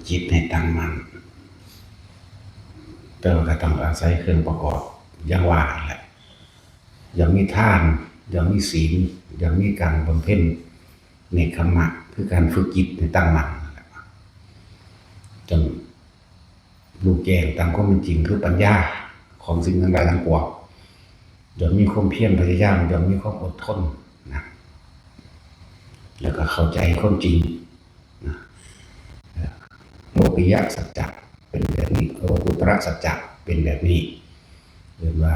จิตให้ตั้งมั่นแต่ว่าก็ต้องอาศัยเครื่องประกอบอย่างว่าแหละอย่างมีทานอย่างมีศีลอย่างมีการบำเพ็ญเนกขมะคือการฝึกจิตให้ตั้งมั่นจนรู้แจ้งตามความเป็นจริงคือปัญญาของสิ่งทั้งหลายทั้งปวงย่อมมีความเพียรพยายามย่อมมีความอดทนนะแล้วก็เข้าใจความจริงนะโลกิยะสัจจะเป็นแบบนี้โลกุตระสัจจะเป็นแบบนี้เรียกว่า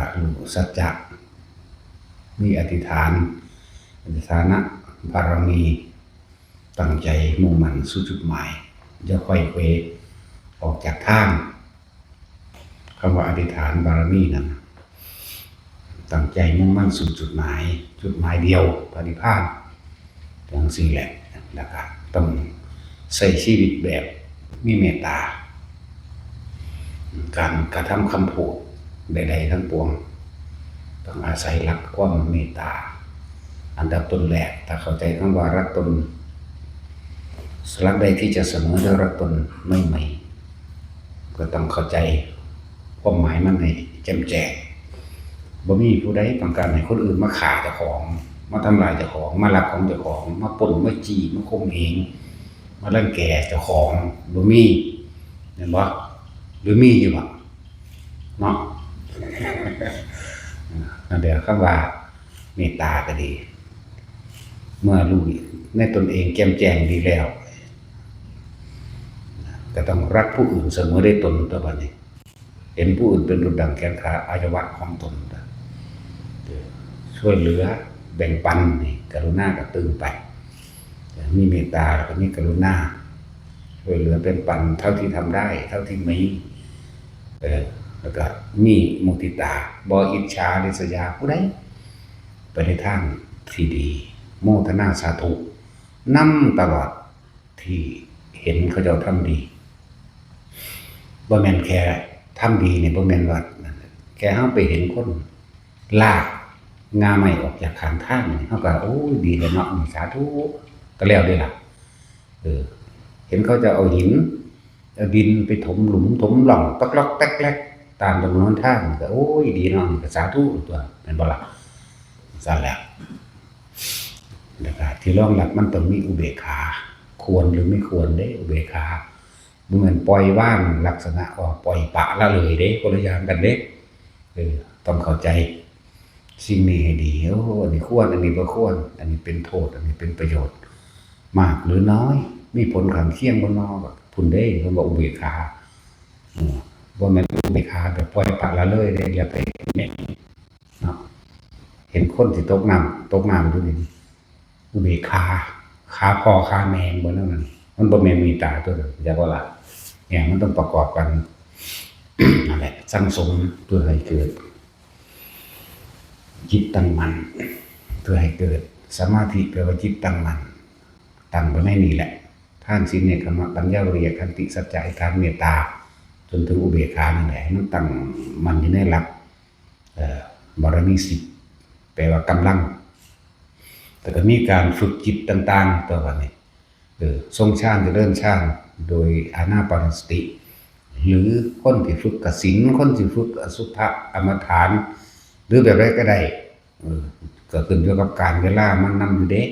สัจจะมีอธิษฐานนะบารมีตั้งใจมุ่งมั่นสู่จุดหมายอย่าค่อยเควออกจากทางคำว่าอธิษฐานบารมีนั้นตั้งใจมุ่งมั่นสู่จุดหมายเดียวพระนิพพานอย่างสี่แหละแล้วก็ต้องใช้ชีวิตแบบมีเมตตาการกระทำคำพูดใดๆทั้งปวงต้องอาศัยหลักความเมตตาอันดับต้นแรกถ้าเข้าใจคำว่ารักตนรักใดที่จะเสมอด้วยรักตนไม่มีก็ต้องเข้าใจความหมายมันให้แจ่มแจ้งบ่มีผู้ใดต้องการให้คนอื่นมาฆ่าเจ้าของมาทำลายเจ้าของมาลักของเจ้าของมาปล้นมาจี้มาข่มเหงมารังแกเจ้าของบ่มีเห็นบ่หรือมีอยู่บ่เนาะ นั่นเดี๋ยวคำว่าเมตตาก็ดีเมื่อรู้ในตนเองแจ่มแจ้งดีแล้วก็ต้องรักผู้อื่นเสมอได้ตนตัวบัดนี้เห็นผู้อื่นเป็นดุจดั่งแขนขาอวัยวะของตนช่วยเหลือแบ่งปันนี่กรุณากระตือไปมีเมตตาแล้วก็มีกรุณาช่วยเหลือเป็นปันเท่าที่ทำได้เท่าที่มีแล้วก็มีมุทิตาบ่อิจฉาริษยาผู้ใดไปในทางที่ดีโมทนาสาธุนำตลอดที่เห็นเขาเจ้าทำดีบ่แม่นแค่ทำดีเนี่ยบ่แม่นว่าแค่เฮาไปเห็นคนลากงาใหม่ออกจากข้างทางเฮาก็โอ้ยดีแล้วเนาะสาธุก็แล้วได้ล่ะเห็นเขาจะเอาหินเอาดินไปถมหลุมถมหล่องตอกลอกแตกแลกตามถนนทางก็โอ้ยดีเนาะก็สาธุตัวแม่นบ่ล่ะซั่นแหละแล้วก็ที่รองรับมันต้องมีอุเบกขาควรหรือไม่ควรเด้อุเบกขาบ่แม่นปล่อยว่างลักษณะว่าปล่อยปละละเลยเด้คนละอย่างกันเด้ต้องเข้าใจสิ่งนี้ให้ดีโอ้อันนี้ควรอันนี้บ่ควรอันนี้เป็นโทษอันนี้เป็นประโยชน์มากหรือน้อยมีผลข้างเคียงบ่น้อก็พุ่นเด้เพิ่นว่าอุเบกขาบ่แม่นอุเบกขาแบบปล่อยปละละเลยเด้อย่าไปแม่นเนาะเห็นคนที่ตกน้ำอยู่นี่อุเบกขาพ่อขาแม่บ่นั่นมันบ่แม่นมีตาตัวนั้นจักว่าล่ะเนี่ยมันต้องประกอบกัน นั่นแหละสังสมเพื่อให้เกิดจิตตั้งมั่นเพื่อให้เกิดสมาธิแปลว่าจิตตั้งมั่นตั้งไว้ในนี้แหละท่านศีลเนกขมะปัญญาวิริยะขันติสัจจะทานเมตตาจนถึงอุเบกขานั่นแหละมันตั้งมั่นอยู่ในหลักบารมี10แปลว่ากำลังแต่ก็มีการฝึกจิตต่างๆตัวนี้ทรงฌานจะเริ่มฌานโดยอานาปานสติหรือคนที่ฝึกกสิณคนที่ฝึกอสุภะอมฐานหรือแบบไรก็ได้ก็ขึ้นอยู่กับการเวลามันนำอยู่เด้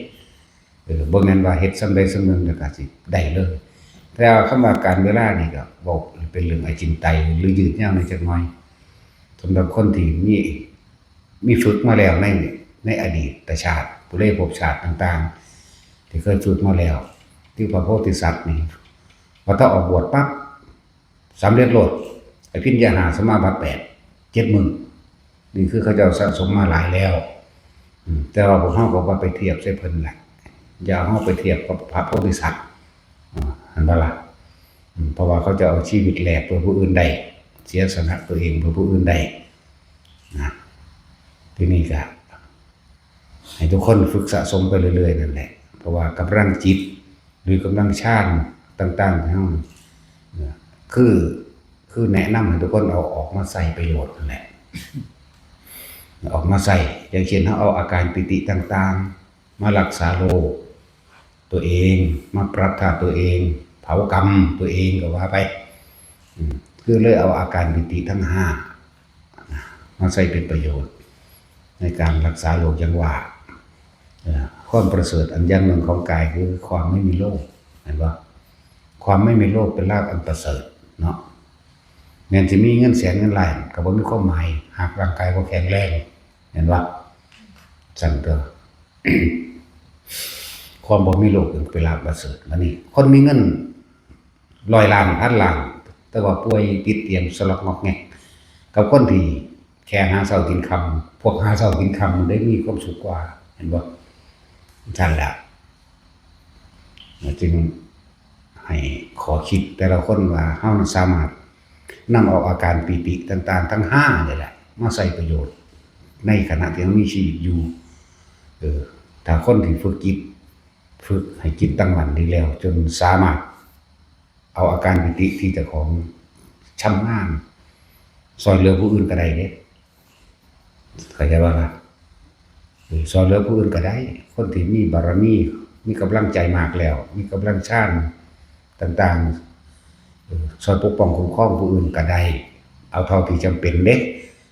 บ่แม่นว่าเฮ็ดส่ำใดส่ำหนึ่งแล้วก็สิได้เลยแต่คำว่าการเวลานี่ก็บอกเป็นเรื่องอจินไตยหรือยืดยาวในจักหน่อยสำหรับคนที่มีฝึกมาแล้วในอดีตชาติปุเรภพชาติต่างๆที่เคยฝึกมาแล้วที่พระโพธิสัตว์นี่พอต้องออกบวชปั๊บสำเร็จโลดอภิญญาหาสมาบัติ8 7 มื้อนี่คือเขาเจ้าสะสมมาหลายแล้วแต่ว่าพวกเฮาก็บ่ไปเทียบใส่เพิ่นแหละอย่าเฮาไปเทียบกับพระโพธิสัตว์อันบ่ล่ะเพราะว่าเขาจะเอาชีวิตแลกเพื่อผู้อื่นได้เสียสละตัวเองเพื่อผู้อื่นได้นะทีนี้ก็ให้ทุกคนฝึกสะสมไปเรื่อยๆนั่นแหละเพราะว่ากำลังจิตหรือกำลังฌานต่างๆของเฮาคือแนะนำให้ทุกคนเอาออกมาใส่ประโยชน์นั่นแหละออกมาใส่อย่างเช่นเอาอาการปิติต่างๆมารักษาโรคตัวเองมาปรับธาตุตัวเอง เผากรรมตัวเองก็ว่าไปคือเลยเอาอาการปิติทั้งห้ามาใช้เป็นประโยชน์ในการรักษาโรคยังว่าความประเสริฐอันอย่างหนึ่งของกายคือความไม่มีโรคเห็นปะความไม่มีโรคเป็นรากอันประเสริฐเนาะเงินจะมีเงินแสนเงินล้านก็บ่มีความหมายหากร่างกายบ่แข็งแรงเห็นปะสั่นเถอะ ความบ่มีโรคเป็นรากประเสริฐอันนี้คนมีเงิน100 ล้านพันล้านแต่ว่าป่วยติดเตียงสลบงอกแงกกับคนที่แค่หาเช้ากินค่ำพวกหาเช้ากินค่ำได้มีความสุขกว่าเห็นบ่นั่นแหละจึงให้ขอคิดแต่ละคนว่าเฮาสามารถนำเอาอาการปีติต่างๆทั้ง5นี่แหละมาใช้ประโยชน์ในขณะที่เรามีชีวิตอยู่ถ้าคนที่ฝึกให้จิตตั้งมั่นดีแล้วจนสามารถเอาอาการปิติที่เจ้าของชำนาญซอยเหลือผู้อื่นก็ได้เด้เข้าใจบ่ล่ะซอยเหลือผู้อื่นก็ได้คนที่มีบารมีกำลังใจมากแล้วมีกำลังชาญต่างๆซอยปกป้องคุ้มครองผู้อื่นก็ได้เอาเท่าที่จำเป็นเด้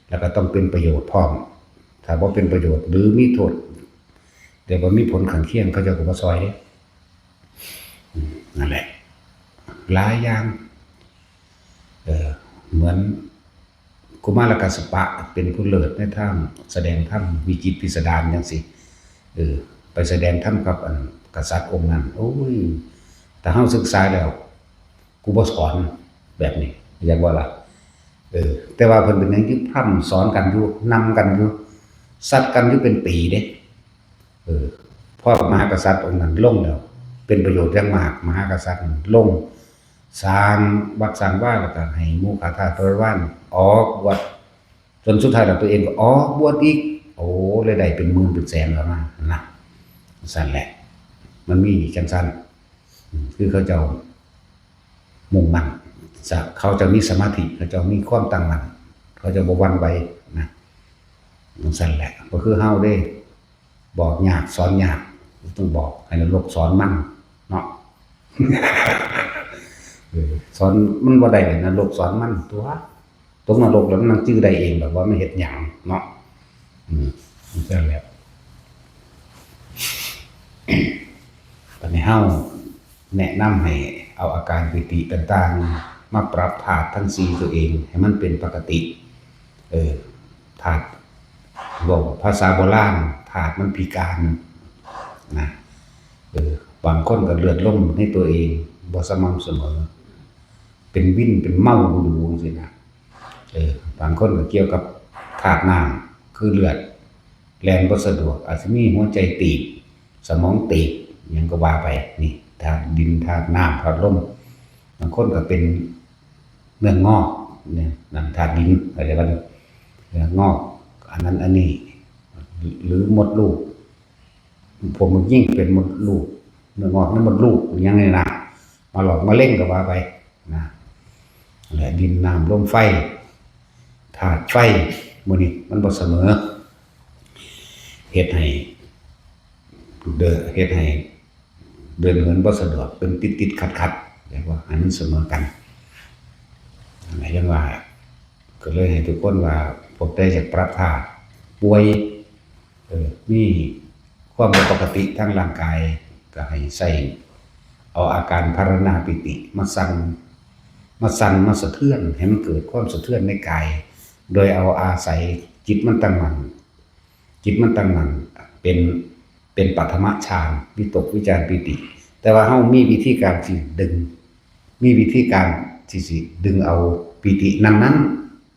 แล้วก็ต้องเป็นประโยชน์พร้อมถ้าบ่เป็นประโยชน์หรือมีโทษเดี๋ยวบ่มีผลข้างเคียงเขาจะก็บ่ซอยเด้นั่นแหละหลายอย่างเหมือนกุมารกัสสปะเป็นผู้เลิศในธรรมแสดงธรรมวิจิตรพิสดารจังซี่ไปแสดงธรรมกับกษัตริย์องค์นั้นโอ้ยแต่เฮาศึกษาแล้วกูบ่สอนแบบนี้อยากว่าล่ะแต่ว่าเพิ่นเป็นหยังที่พร่ำสอนกันอยู่นำกันอยู่ซัดกันอยู่เป็นปีเด้พ่อมหากษัตริย์องค์นั้นลงแล้วเป็นประโยชน์อย่างมากมหากษัตริย์ลงสร้างวัดสร้างว่าแล้วก็ให้หมู่ข้าทาสบริวารออกบวชจนสุดท้ายแล้วตัวเองก็ออกบวชอีกโอ้เลยได้เป็นหมื่นเป็นแสนแล้วนะสั่นแหละมันมีจังซั่นคือเขาเจ้ามุ่งมั่นเขาจะมีสมาธิเขาจะมีความตั้งมั่นเขาจะบ่หวั่นไหวนะสั่นแหละก็คือเฮาเด้บอกยากสอนยากต้องบอกให้นรกสอนมันเนาะ สอนมันบ่ได้นรกสอนมันตัวตรงนรกแล้วมันจื้อได้เองแบบว่าไม่เฮ็ดหยังเนาะนั่นแหละ ตอนนี้เฮาแนะนำให้เอาอาการปิติต่างๆมาปรับธาตุทั้ง4ตัวเองให้มันเป็นปกติธาตุบอกภาษาโบราณธาตุมันพิการนะบางคนก็เลือดลมในตัวเองบ่สม่ำเสมอเป็นวินเป็นเมาดูจังซี่นะบางคนก็เกี่ยวกับธาตุน้ำคือเลือดแล่นบ่สะดวกอาจจะมีหัวใจตีบสมองตีบหยังก็ว่าไปนี่ธาตุดินธาตุน้ำธาตุลมบางคนก็เป็นเนื้องอกเนี่ยนั่นธาตุดินอะไรว่าเนื้องอกอันนั้นอันนี้หรือมดลูกผมมันยิ่งเป็นมดลูกเนื้องอกนั้นมดลูกยังไงนะมาหลอกมาเล่นก็ว่าไปนะแหละดินน้ำลมไฟธาตุไฟมื้อนี้มันบ่เสมอเฮ็ดให้เดินเหินบ่สะดวกเป็นติดขัดๆแต่ว่าให้มันเสมอกันอะไรอย่างว่าก็เลยให้ทุกคนว่าพวกได้จากปรับธาตุป่วยมีความบ่ปกติทางร่างกายก็ให้ใส่เอาอาการภารณาปิติมาสั่นมาสะเทือนให้มันเกิดความสะเทือนในกายโดยเอาอาศัยจิตมันตั้งมั่นเป็นปัฐมฌานวิตกวิจารปิติแต่ว่าเฮามีวิธีการที่ดึงเอาปิตินั้น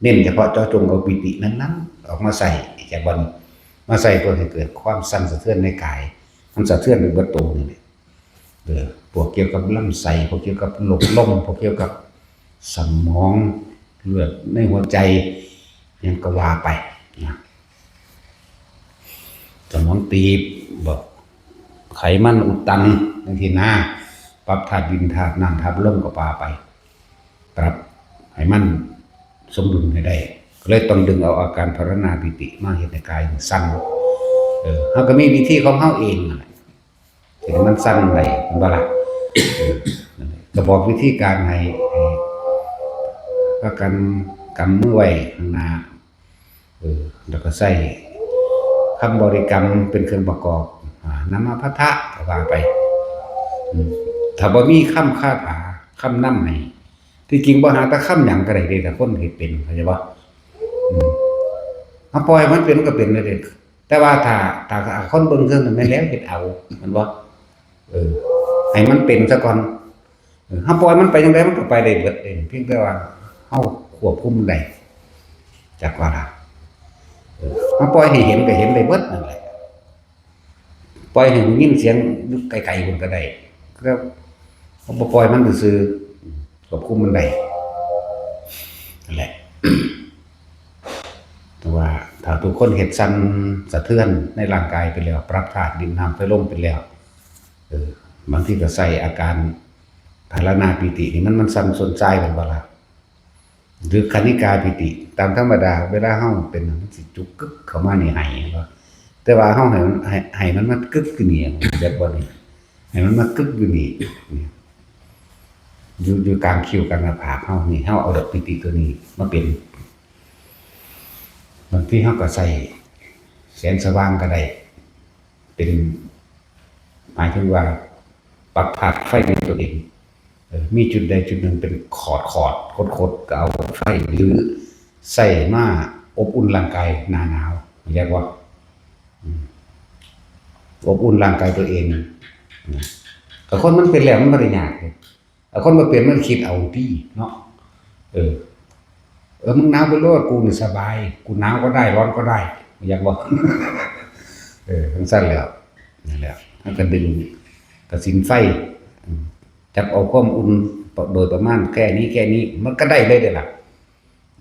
เน้นเฉพาะเจาะจงเอาปิตินั้นออกมาใส่จากบนมาใส่เพื่อให้เกิดความสั่นสะเทือนในกายมันสะเทือนไปเบิดตัวนี่พวกเกี่ยวกับลำไส้พวกเกี่ยวกับหลอดลมพวกเกี่ยวกับสมองเลือดในหัวใจยังก็ว่าไปนะสมองตีบบอกไขมันอุดตันในที่หน้าปรับธาตุดินธาตุน้ำธาตุลมก็ปาไปปรับให้มันสมดุลให้ได้ก็เลยต้องดึงเอาอาการภารณาปิติมาเฮ็ดในกายสั่นเฮาก็มีวิธีของเฮาเองนั่นแหละที่มันสั่นไว้มันบ่ล่ะ ก็บอกวิธีการให้ก็กันกำมือไว้ข้างหน้าแล้วก็ใส่คำบริกรรมเป็นเครื่องประกอบนะมาพัทธะก็ว่าไปถ้าบ่มีคำคาถาคำนำให้ที่จริงบ่หาแต่คำหยังก็ได้เด้แต่คนเฮ็ดเป็นเข้าใจบ่เอาปล่อยมันเป็นมันก็เป็นเด้แต่ว่าถ้าคนเบิ่งเครื่องนั้นแม่นแล้วเฮ็ดเอามันบ่ให้มันเป็นซะก่อนเฮาปล่อยมันไปจังได๋มันก็ไปได้เบิดเองเพียงแต่ว่าเฮาควบคุมได้จักว่าล่ะเฮาปล่อยให้เห็นก็เห็นได้เบิดนั่นแหละปล่อยให้ยินเสียงอยู่ไกลๆพุ่นก็ได้แล้วบ่ปล่อยมันซื่อๆควบคุมมันได้นั่นแหละแต่ว่าถ้าทุกคนเฮ็ดสั่นสะเทือนในร่างกายไปแล้วปรับธาตุดินน้ำไฟลมไปแล้วบางทีก็ใส่อาการภารณาปิตินี่มันสั่นสนใจเป็นบ่ล่ะหรือคณิกาปิติตามธรรมดาเวลาเฮาเป็นมันสิจุกกึกเข้ามานี่ให้บ่แต่ว่าเฮาให้มันมากึกอยู่นี่จักบ่นี่ให้มันมากึกอยู่นี่อยู่กลางคิ้วกลางหน้าผากเฮานี่เฮาเอาดอกปิติตัวนี้มาเป็นบางทีเฮาก็ใส่แสงสว่างก็ได้เป็นหมายถึงว่าปรับธาตุไฟในตัวเองมีจุดใดจุดหนึ่งเป็นคดก็เอาไฟหรือใส่มาอบอุ่นร่างกายหน้าหนาวเรียกว่าอบอุ่นร่างกายตัวเองแต่คนมันเป็นแล้วมันบ่ได้ยากเลยแต่คนบ่เป็นมันคิดเอาที่เนาะมึงหนาวไปโลดกูนี่สบายกูหนาวก็ได้ร้อนก็ได้อยากบอกทั้งสั้นแล้วนั่นแหละมันก็ดึงกระสินไฟจับเอาความอุ่นโดยประมาณแค่นี้มันก็ได้เลยเด้อล่ะ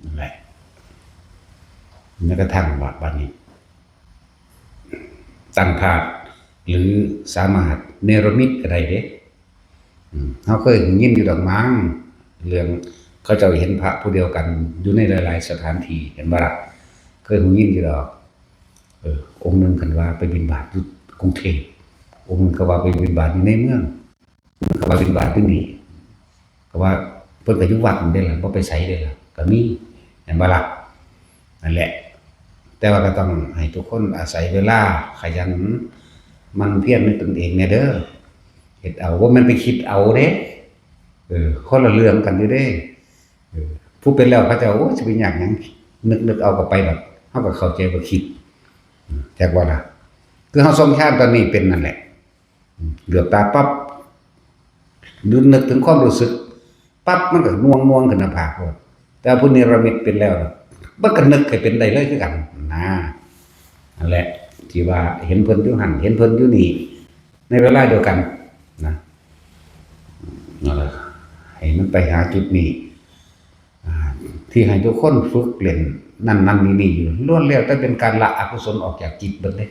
นั่นแหละแม้กระทั่งบัดนี้ตั้งธาตุหรือสามารถเนรมิตก็ได้เด้เฮาเคยยินอยู่ดอกมั้งเรื่องเขาเจ้าเห็นพระผู้เดียวกันอยู่ในหลายๆสถานที่เห็นบ่ล่ะเคยยินอยู่ดอกองค์นึงคันว่าไปบิณฑบาตอยู่กรุงเทพองค์นึงก็ว่าไปบิณฑบาตอยู่ในเมืองก็ว่าบิณฑบาตอยู่นี่ก็ว่าเพิ่นก็อยู่วัดนั่นเด้ล่ะบ่ไปไสเด้ล่ะก็มีเห็นบ่ล่ะนั่นแหละแต่ว่าก็ต้องให้ทุกคนอาศัยเวลาขยันมันเพียรในตนเองแน่เด้อเฮ็ดเอาว่ามันไปคิดเอาเด้คนละเรื่องกันอยู่เด้ผู้เป็นแล้วเขาจะโอ้สิเป็นหยังนึกเอาก็ไปแบบเฮาก็เข้าใจว่าคิดจักว่าล่ะคือเฮาทรงชาติตอนนี้เป็นนั่นแหละเหลือบตาปั๊บนึกถึงความรู้สึกปั๊บมันก็น่วงขึ้นหน้าผากโลดแต่ผู้นิรมิตเป็นแล้วมันก็นึกให้เป็นได้เลยคือกันนั่นแหละที่ว่าเห็นเพิ่นอยู่หั่นเห็นเพิ่นอยู่นี่ในเวลาเดียวกันนะนั่นแหละให้มันไปหาจุดนี้ที่ให้ทุกคนฝึกเล่นนั่นนี่อยู่ล้วนแล้วแต่เป็นการละอกุศลออกจากจิตเบิดเลย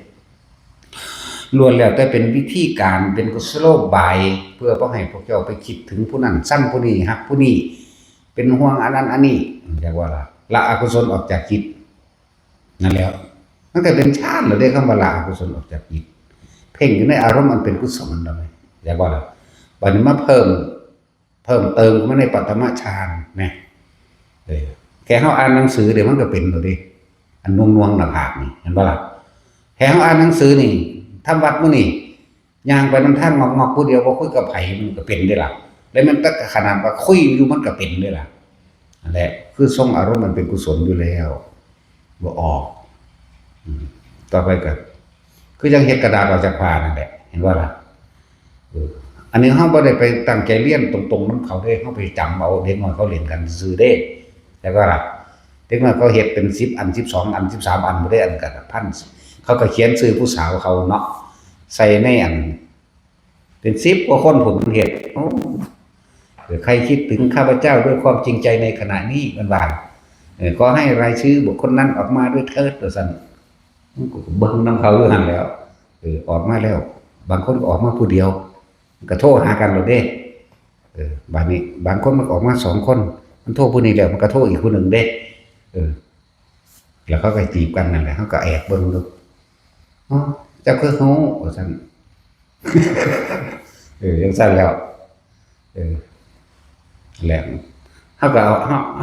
ล้วนแล้วแต่เป็นวิธีการเป็นกุศโลบายเพื่อบ่ให้พวกเจ้าไปคิดถึงผู้นั้นสั่งผู้นี้ฮักผู้นี้เป็นห่วงอันนั้นอันนี้เรียกว่าละอกุศลออกจากจิตนั่นแล้วตั้งแต่เป็นชาติแล้วได้คำว่าละอกุศลออกจากจิตเพ่งอยู่ในอารมณ์มันเป็นกุศลนั่นเลยเรียกว่าบัดนี้มาเพิ่มเติมมาในปัตตมฌานนะแค่เฮาอ่านหนังสือเดี๋ยวมันก็เป็นแล้วดิอันน่วงหน้าผากนี่เห็นบ่ล่ะแค่เฮาอ่านหนังสือนี่ทำวัดมื้อนี่ย่างไปนำทางงอกๆผู้เดียวบ่คุยกับไผมันก็เป็นได้ล่ะแล้วมันก็ขนาดว่าคุยอยู่มันก็เป็นได้ล่ะนั่นแหละคือทรงอารมณ์มันเป็นกุศลอยู่แล้วบ่ออกต่อไปก็คือยังเฮ็ดกระดาษออกจากผ้านั่นแหละเห็นบ่ล่ะอันนี้เฮาบ่ได้ไปตั้งใจเรียนตรงๆนำเขาเด้เฮาไปจำเอาเด็กน้อยเขาเรียนกันซื่อเด้แต่ก็ล่ะเด็กน้อยเขาเฮ็ดเป็น10อัน12อัน13อันบ่ได้อันกันพันเขาก็เขียนชื่อผู้สาวเขาเนาะใส่ในอันเป็น10กว่าคนผมเฮ็ดโอ้ใครคิดถึงข้าพเจ้าด้วยความจริงใจในขณะนี้มันว่าขอให้รายชื่อบุคคลนั้นออกมาด้วยเถิดว่าซั่นเบิ่งนำเขาอยู่หั่นแล้วออกมาแล้วบางคนก็ออกมาผู้เดียวก็โทรหากันแล้วเด้บัดนี้บางคนมันออกมา2คนมันโทรผู้นี้แล้วมันก็โทรอีกผู้นึงเด้แล้วเขาก็จีบกันนั่นแหละเขาก็แอบเบิ่งดูอ๋อเจ้าคือฮู้ว่าซั่นจังซั่นแล้ว แหละเฮาก็เอา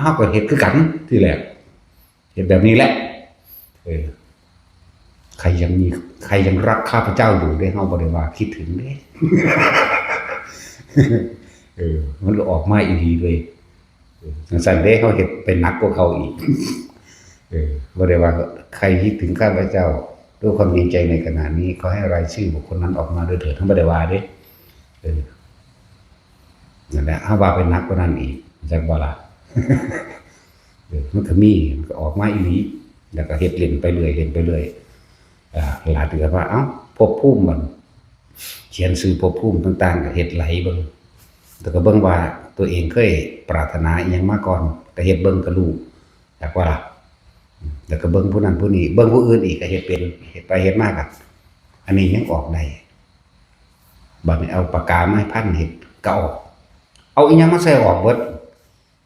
เฮาก็เฮ็ดคือกันที่แรกเฮ็ดแบบนี้แหละเออใครยังรักข้าพเจ้าอยู่เด้เฮาบ่ได้ว่าคิดถึงเด้ มันออกมาอีหลีเลยจังซั่นเด้เฮาเฮ็ดไปหนักกว่าเขาอีกบ่ได้ว่าใครคิดถึงข้าพเจ้าด้วยความดีใจในขณะนี้ขอให้รายชื่อบุคคลนั้นออกมาด้วยเถิดทั้งบ่ได้ว่าเด้นั่นแหละเฮาว่าไปหนักกว่านั้นอีกจักบ่ล่ะ มันก็มีมันก็ออกมาอีหลีแล้วก็เฮ็ดเล่นไปเรื่อยเล่นไปเรื่อยหลายเดือนว่าเอ้าภพภูมิมันเขียนชื่อภพภูมิต่างๆก็เฮ็ดไหลเบิ่งแต่ก็เบิ่งว่าตัวเองเคยปรารถนาอีหยังมาก่อนก็เฮ็ดเบิ่งก็รู้จักว่าล่ะแล้วก็เบิ่งผู้นั้นผู้นี้เบิ่งผู้อื่นอีกก็เฮ็ดเป็นเฮ็ดไปเฮ็ดมาก็อันนี้ยังออกได้บัดนี้เอาปากกามาให้พันเฮ็ดก็ออกเอาอีหยังมาใส่ออกเบิด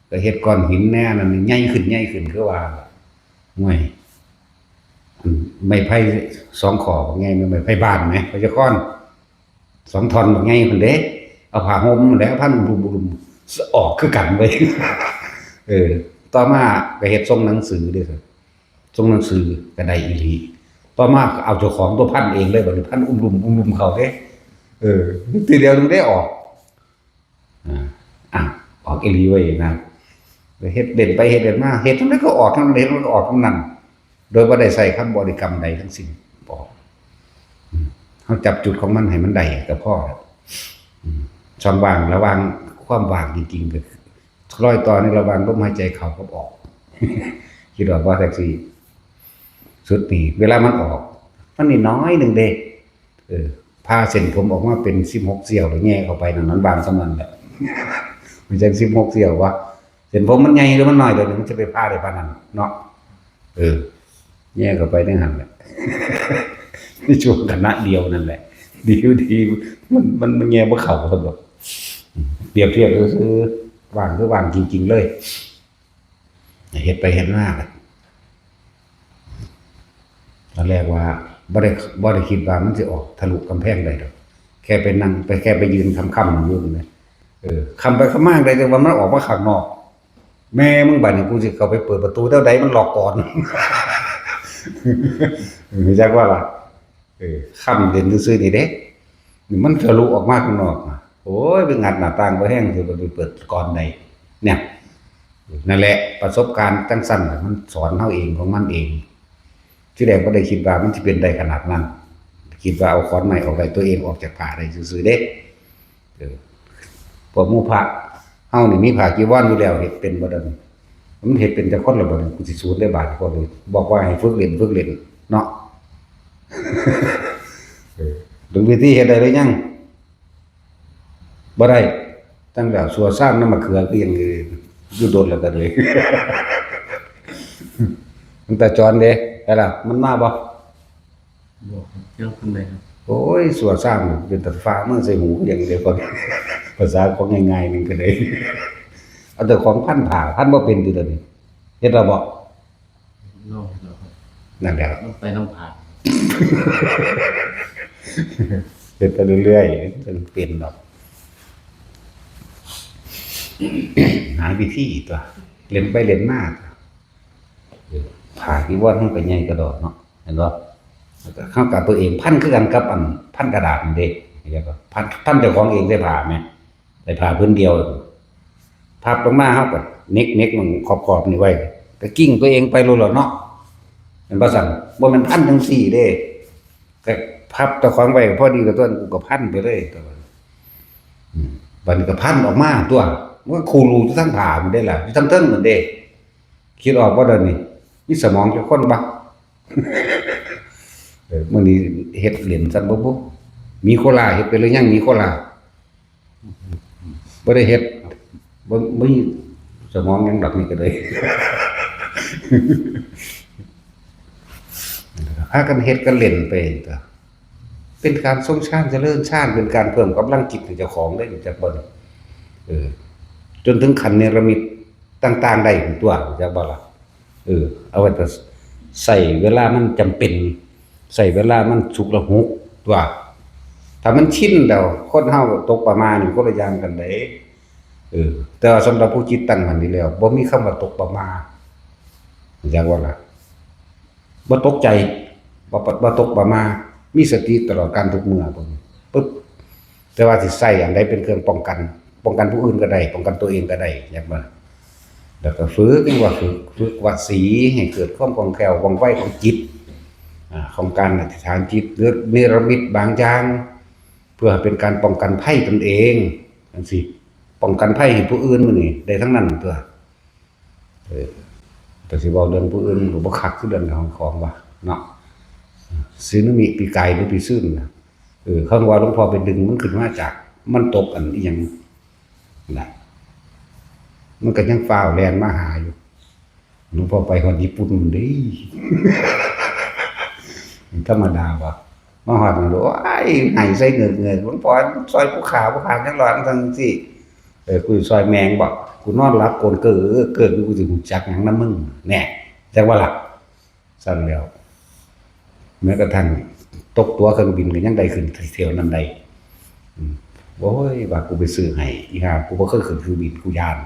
ก็เฮ็ดก้อนหินแน่นั่นใหญ่ขึ้นคือว่าห่วยไม้ไผ่2ข้อไงไม้ไผ่บ้านแหมเขาจะค้อน2ท่อนไงเพิ่นเด้เอาผ้าห่มแล้วพันบุมออกคือกันเว้ย ต่อมาก็เฮ็ดทรงหนังสือเด้อทรงหนังสือก็ได้อีหลีต่อมาเอาเจ้าของตัวพันเองเลยบัดนี้พันอุ้มรุมเขาเด้ทีเดียวนึงได้ออกออกอีหลีไว้นะเฮ็ดเด่นไปเฮ็ดเด่นมาเฮ็ดทั้งนั้นก็ออกทั้งนั้นมันก็ออกทั้งนั้นโดยบ่ได้ใส่คำบริกรรมใดทั้งสิ้นบอกเฮาจับจุดของมันให้มันได้ก็พอช่องว่างระหว่างความว่างจริงๆก็รอยต่อในระหว่างลมหายใจเข้ากับออกคิดว่าแท็กซี่สุดนี่เวลามันออกมันนี่น้อยนึงเด้พาเส้นผมออกมาเป็น16เสี้ยวแล้วแง่เข้าไปนั้นบางสำนั้นแหละมันจัง16เสี้ยวว่าเส้นผมมันใหญ่หรือมันน้อยเดี๋ยวนี้มันจะไปพาได้ปานนั้นเนาะแง่เข้าไปในหั่นแหละในช่วงขณะเดียวนั่นแหละดีมันแง่บ่เข้าซั่นดอกเปรียบเทียบก็คือว่างคือว่างจริงๆเลยเฮ็ดไปเฮ็ดมาตอนแรกว่าบ่ได้คิดว่ามันสิออกทะลุกำแพงได้ดอกแค่ไปนั่งไปแค่ไปยืนค่ำๆอยู่นั่นแหละคำไปคำมาได้แต่ว่ามันออกมาข้างนอกแม่มึงบัดนี้กูสิเข้าไปเปิดประตูเท่าใดมันล็อกก่อนรู้จักว่าล่ะค่ำเด่นซื่อๆนี่เด้มันทะลุออกมาข้างนอกโอ้ยไปงัดหน้าต่างบ่แห้งสิไปเปิดก่อนใดเนี่ยนั่นแหละประสบการณ์จังซั่นมันสอนเฮาเองของมันเองที่แรกบ่ได้คิดว่ามันสิเป็นได้ขนาดนั้นคิดว่าเอาขอนไม้ออกได้ตัวเองออกจากผ้าได้ซื่อๆเด้พวกหมู่พระเฮานี่มีผ้าจีวรอยู่แล้วเฮ็ดเป็นบ่ดันมันเฮ็ดเป็นแต่คนละบ่กูสิสูญได้บาดพอเลยบอกว่าให้ฝึกเล่นเนาะถึงวิธีเฮ็ดได้หรือยังบ่ได้ตั้งแต่สัวสร้างน้ำมะเขือก็ยังอยู่โดนแล้วก็เลย มันแต่จอนเด้ได้ล่ะมันมาบ่ยังขึ้นไปครับโอ้ยสัวสร้างเป็นตัดฟ้าเมื่อใส่หูอย่างนี้เด้ก่อนภาษาของง่ายๆนึงก็ได้เอาแต่ของพันผ่าพันบ่เป็นติเด้อนี่เฮ็ดแล้วบ่นอกแล้วครับนั่นแหละต้องไปน้ำผ่าเฮ็ดไปเรื่อยๆจนเป็นดอกหาวิธีตัวเล่นไปเล่นมาผ่าที่ว่ามันก็ใหญ่กระดอกเนาะเห็นบ่เข้ากับตัวเองพันคือกันกับอันพันกระดาษนี่เด้เข้าใจบ่พันเจ้าของเองได้ผ่าแม่ได้ผ่าพื้นเดียวพับลงมาเฮาก็เน็กมันขอบๆนี่ไว้ก็กิ้งตัวเองไปโลดเนาะเห็นบ่ซั่นบ่แม่นพันจังซี่เด้ก็พับเจ้าของไว้พอดีกับตัวกูก็พันไปเลยตัวบัดนี้ก็พันออกมาตัวมันคูรูอยู่ทั้งผ่ามันได้ล่ะอยู่ทั้งเทิงนั่นเด้คิดออกบ่เด้อนี่มีสมองจักคนบ่มื้อนี้เฮ็ดเล่นซั่นบ่มีโคลาเฮ็ดไปหรือยังมีโคลาบ่ได้เฮ็ดบ่มีสมองยังดอกนี่ก็เลยพากันเฮ็ดกันเล่นไปตัวเป็นการทรงชาติเจริญชาติเป็นการเพิ่มกำลังจิตให้เจ้าของได้จักบ่จนถึงขั้นเนรมิตต่างๆได้ตัวจักบ่ล่ะเอาไว้แต่ใส่เวลามันจำเป็นใส่เวลามันสุกละหุกตัวถ้ามันชินแล้วคนเฮาตกประมาณนี่คนละอย่างกันเด้ แต่ว่าสำหรับผู้จิตตั้งมั่นนี่แล้วบ่มีคำว่าตกประมาทจักว่าล่ะบ่ตกใจบ่ตกประมาทมีสติตลอดการทุกเมื่อปึ๊บแต่ว่าสิใช้อันใดเป็นเครื่องป้องกันผู้อื่นก็ได้ป้องกันตัวเองก็ได้จักว่าแล้วก็ฝึกเรียกว่าฝึกวัดสีให้เกิดความคล่องแคล่วว่องไวของจิตของการอธิษฐานจิตหรือเนรมิตบางอย่างเพื่อเป็นการป้องกันภัยตนเองจังซี่ป้องกันภัยให้ผู้อื่นมื้อนี้ได้ทั้งนั้นตัวแต่สิเว้าเรื่องผู้อื่นก็บ่คักคือเรื่องของว่าเนาะสึนามิปีกายหรือปีซื่นน่ะเขาว่าหลวงพ่อไปดึงมันขึ้นมาจากมันตกอันอีหยังน่ะมันก็ยังฟ้าวแล่นมาหาอยู่หลวงพ่อไปฮอดญี่ปุ่นเด้ ธรรมดาบ่มาฮอดมันโอ้ยให้ใส่เงือกๆหลวงพ่อซอยผู้ขาจังหลอดจังซี่กูซอยแมงบ่กูนอนหลับโกนเก้อกูสิรู้จักหยังนำมึงแน่จักว่าล่ะซั่นแล้วแม้กระทั่งตกตั๋วเครื่องบินก็ยังได้ขึ้นเที่ยวนั้นได้โอ้ยว่ากูไปซื้อให้อีห่ากูบ่เคยขึ้นเครื่องบินกูย้าน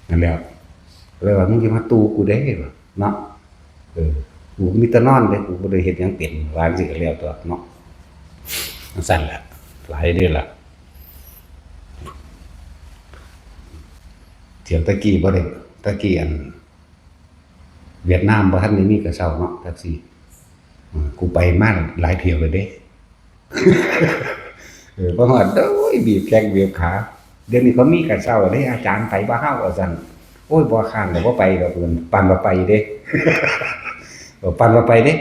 นั่นแหละเลยว่ามึงสิมาตู้กูเด้เนาะกูมีแต่นอนเด้กูบ่ได้เฮ็ดหยังเป็นว่าจังซี่ก็แล้วตัวเนาะจังซั่นแหละหลายเด้อล่ะเที่ยวตะกี้บ่ได้ตะกี้อันเวียดนามบ่ทันได้มีกระเช้าเนาะแท็กซี่กูไปมาหลายเที่ยวเลยเด้ บ่ฮอดโอ้ยบีบแข้งบีบขาเดี๋ยวนี้เขามีกระเช้าเด้อาจารย์ไปบ่เฮาว่าซั่นโอ้ยบ่ค้านก็บ่ไปดอกเพิ่นปานว่าไปเด้ ปานว่าไปเด้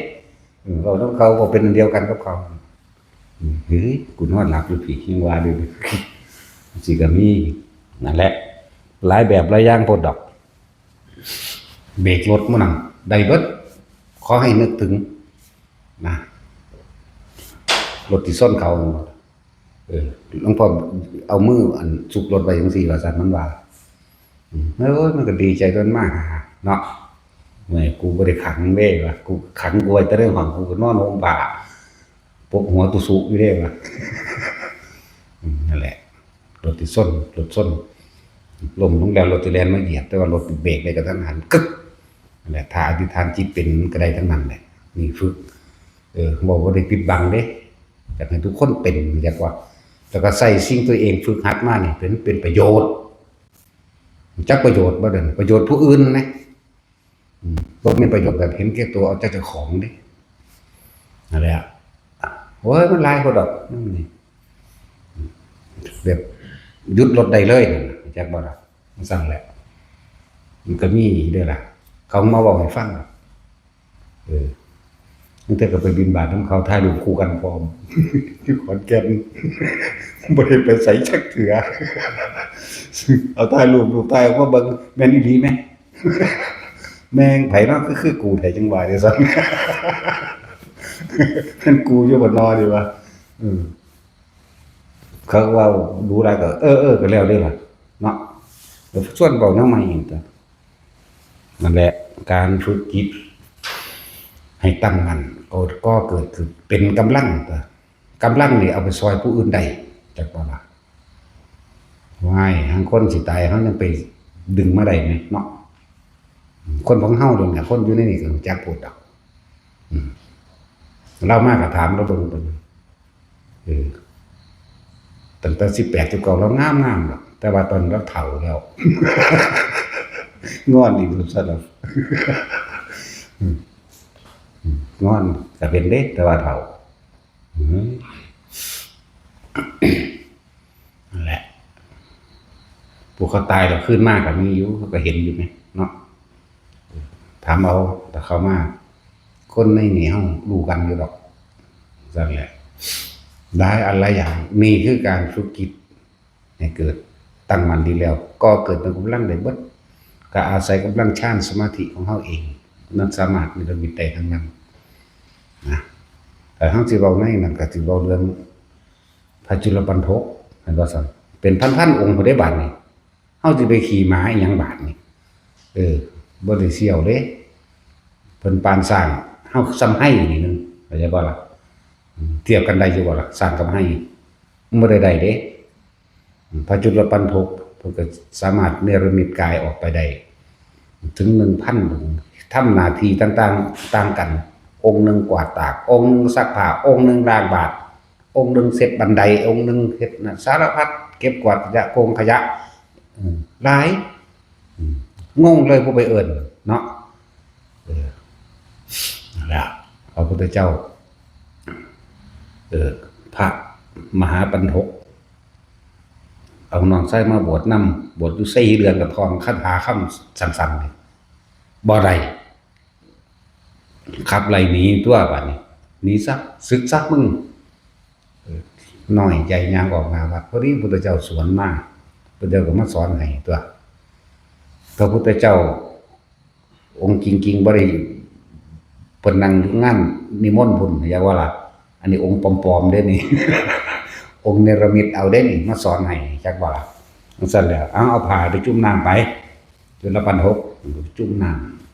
เว้านำเขาบ่เป็นอันเดียวกันกับเขาเฮ้ยกูนอนหลับอยู่พี่ยังว่าอยู่สิก็มีนั่นแหละหลายแบบหลายอย่างโพดดอกเบรกรถมื้อนั้นได้เบิดขอให้นึกถึงนะรถที่ส้นเขาหลวงพ่อเอามืออันสุกรถไว้จังซี่ว่าซั่นมันว่าโอ้ยมันก็ดีใจจนมาหาเนาะแม่กูบ่ได้ขังเด้ว่ากูขังกูไว้แต่เรื่องของกูก็นอนโฮมบ่าปกหัวตุสุอยู่เด้ว่านั่นแหละรถที่ส้นรถส้นล้มลงแล้วรถที่แล่นมาเหยียบแต่ว่ารถเบรกได้กระทันหันกึกนั่นแหละถ้าอธิษฐานจิตเป็นก็ได้ทั้งนั้นแหละนี่ฝึกบอกว่าได้ปิดบังเด้อยากให้ทุกคนเป็นอยากว่าแล้วก็ใส่สิ่งตัวเองฝึกหัดมานี่เป็นประโยชน์จักประโยชน์บ่เด้อประโยชน์ผู้อื่นนะบ่แม่นประโยชน์แบบเห็นแก่ตัวเอาแต่เจ้าของเด้นั่นแหละโอ้ยมันหลายคนดอกนี่แบบหยุดรถได้เลยนั่นจักบ่ล่ะมันสั่นแหละมันก็มีเด้อล่ะเขามาเว้าให้ฟังตั้งแต่ก็ไปบิณฑบาตนำเขาถ่ายรูปคู่กันพร้อม อยู่ขอนแก่น บ่ได้ไปไสจักเทื่อ เอาถ่ายรูปถ่ายออกมาเบิ่งแม่นอีหลีแม่ แม่งไผเนาะคือกูแท้จังว่าเด้อซั่น เป็น กูอยู่บ่นอดีว่าเขาเว้าดูหลายก็ก็แล้วเด้อล่ะเนาะแล้วส่วนเว้าแนวใหม่อีกตัวนั่นแหละการฝึกจิตให้ตั้งมั่นก็เกิดขึ้นเป็นกำลังกำลังนี่เอาไปซอยผู้อื่นได้จักบ่ล่ะว้ายทางคนสิตายเฮายังไปดึงมาได้ไหมเนาะคนของเฮาเนี่ยคนอยู่ในนี่ก็รู้จักพูดดอกเรามาก็ถามเราเบิ่งตั้งแต่18 19เรางามดอกแต่ว่าตอนเราเฒ่าแล้ว งอนอีกซะแล้ว งอนก็เป็นเด้แต่ว่าเฒ่านั่นแหละผู้เขาตายแล้วขึ้นมากก็มีอยู่เขาก็เห็นอยู่ไหมเนาะถามเอาแต่เขามาคนในนี่เฮารู้กันอยู่ดอกซั่นแหละได้อะไรอย่างนี่คือการฝึกจิตให้เกิดตั้งมั่นดีแล้วก็เกิดเป็นกำลังได้เบิดก็อาศัยกำลังฌานสมาธิของเฮาเองนั้นสามารถมีระมิดได้ทั้งนั้นนะแต่เฮาสิเว้าในนั้นก็สิเว้าเรื่องพระจุลปันทกเห็นบ่ซั่นเป็นพันๆองค์บ่ได้บาดนี้เฮาสิไปขี่ม้าอีหยังบาดนี้บ่ได้เสี่ยวเด้เพิ่นปานสร้างเฮาซ้ำให้นี่นึงเข้าใจบ่ล่ะเทียบกันได้อยู่บ่ล่ะสร้างกับให้บ่ได้เด้ พระจุลปันทกเพิ่นก็สามารถเนรมิตกายออกไปได้ถึง 1,000 องค์ทำหน้าที่ต่างๆต่างกัน องค์หนึ่งกวาดตากองค์หนึ่งซักผ้าองค์หนึ่งล้างบาตรองค์หนึ่งเสร็จบันไดองค์หนึ่งเฮ็ดน่ะสารพัดเก็บกวาดขยะโกงขยะหลายงงเลยผู้ไปเอิ้นเนาะแล้วพระพุทธเจ้าพระมหาปันทกเอาน้องไส้มาบวชนำบวชอยู่4 เดือนกับทองคาถาคำสั่นๆนี่บ่ได้ขับไล่หนีตัวบัดนี้หนีซะศึกซักมึงน้อยใจยางออกมาวัดพอดีพุทธเจ้าสวนมาพุทธเจ้าก็มาสอนให้ตัวพระพุทธเจ้าองค์จริงๆบ่ได้เพิ่นนั่งอยู่งานนิมนต์พุ่นอย่าว่าล่ะอันนี้องค์ปลอมๆเด้นี่ องค์เนรมิตเอาเด้นี่มาสอนให้จักว่าล่ะจังซั่นแล้วเอาผ้าไปจุ่มน้ำไปจุลปันทกจุ่มน้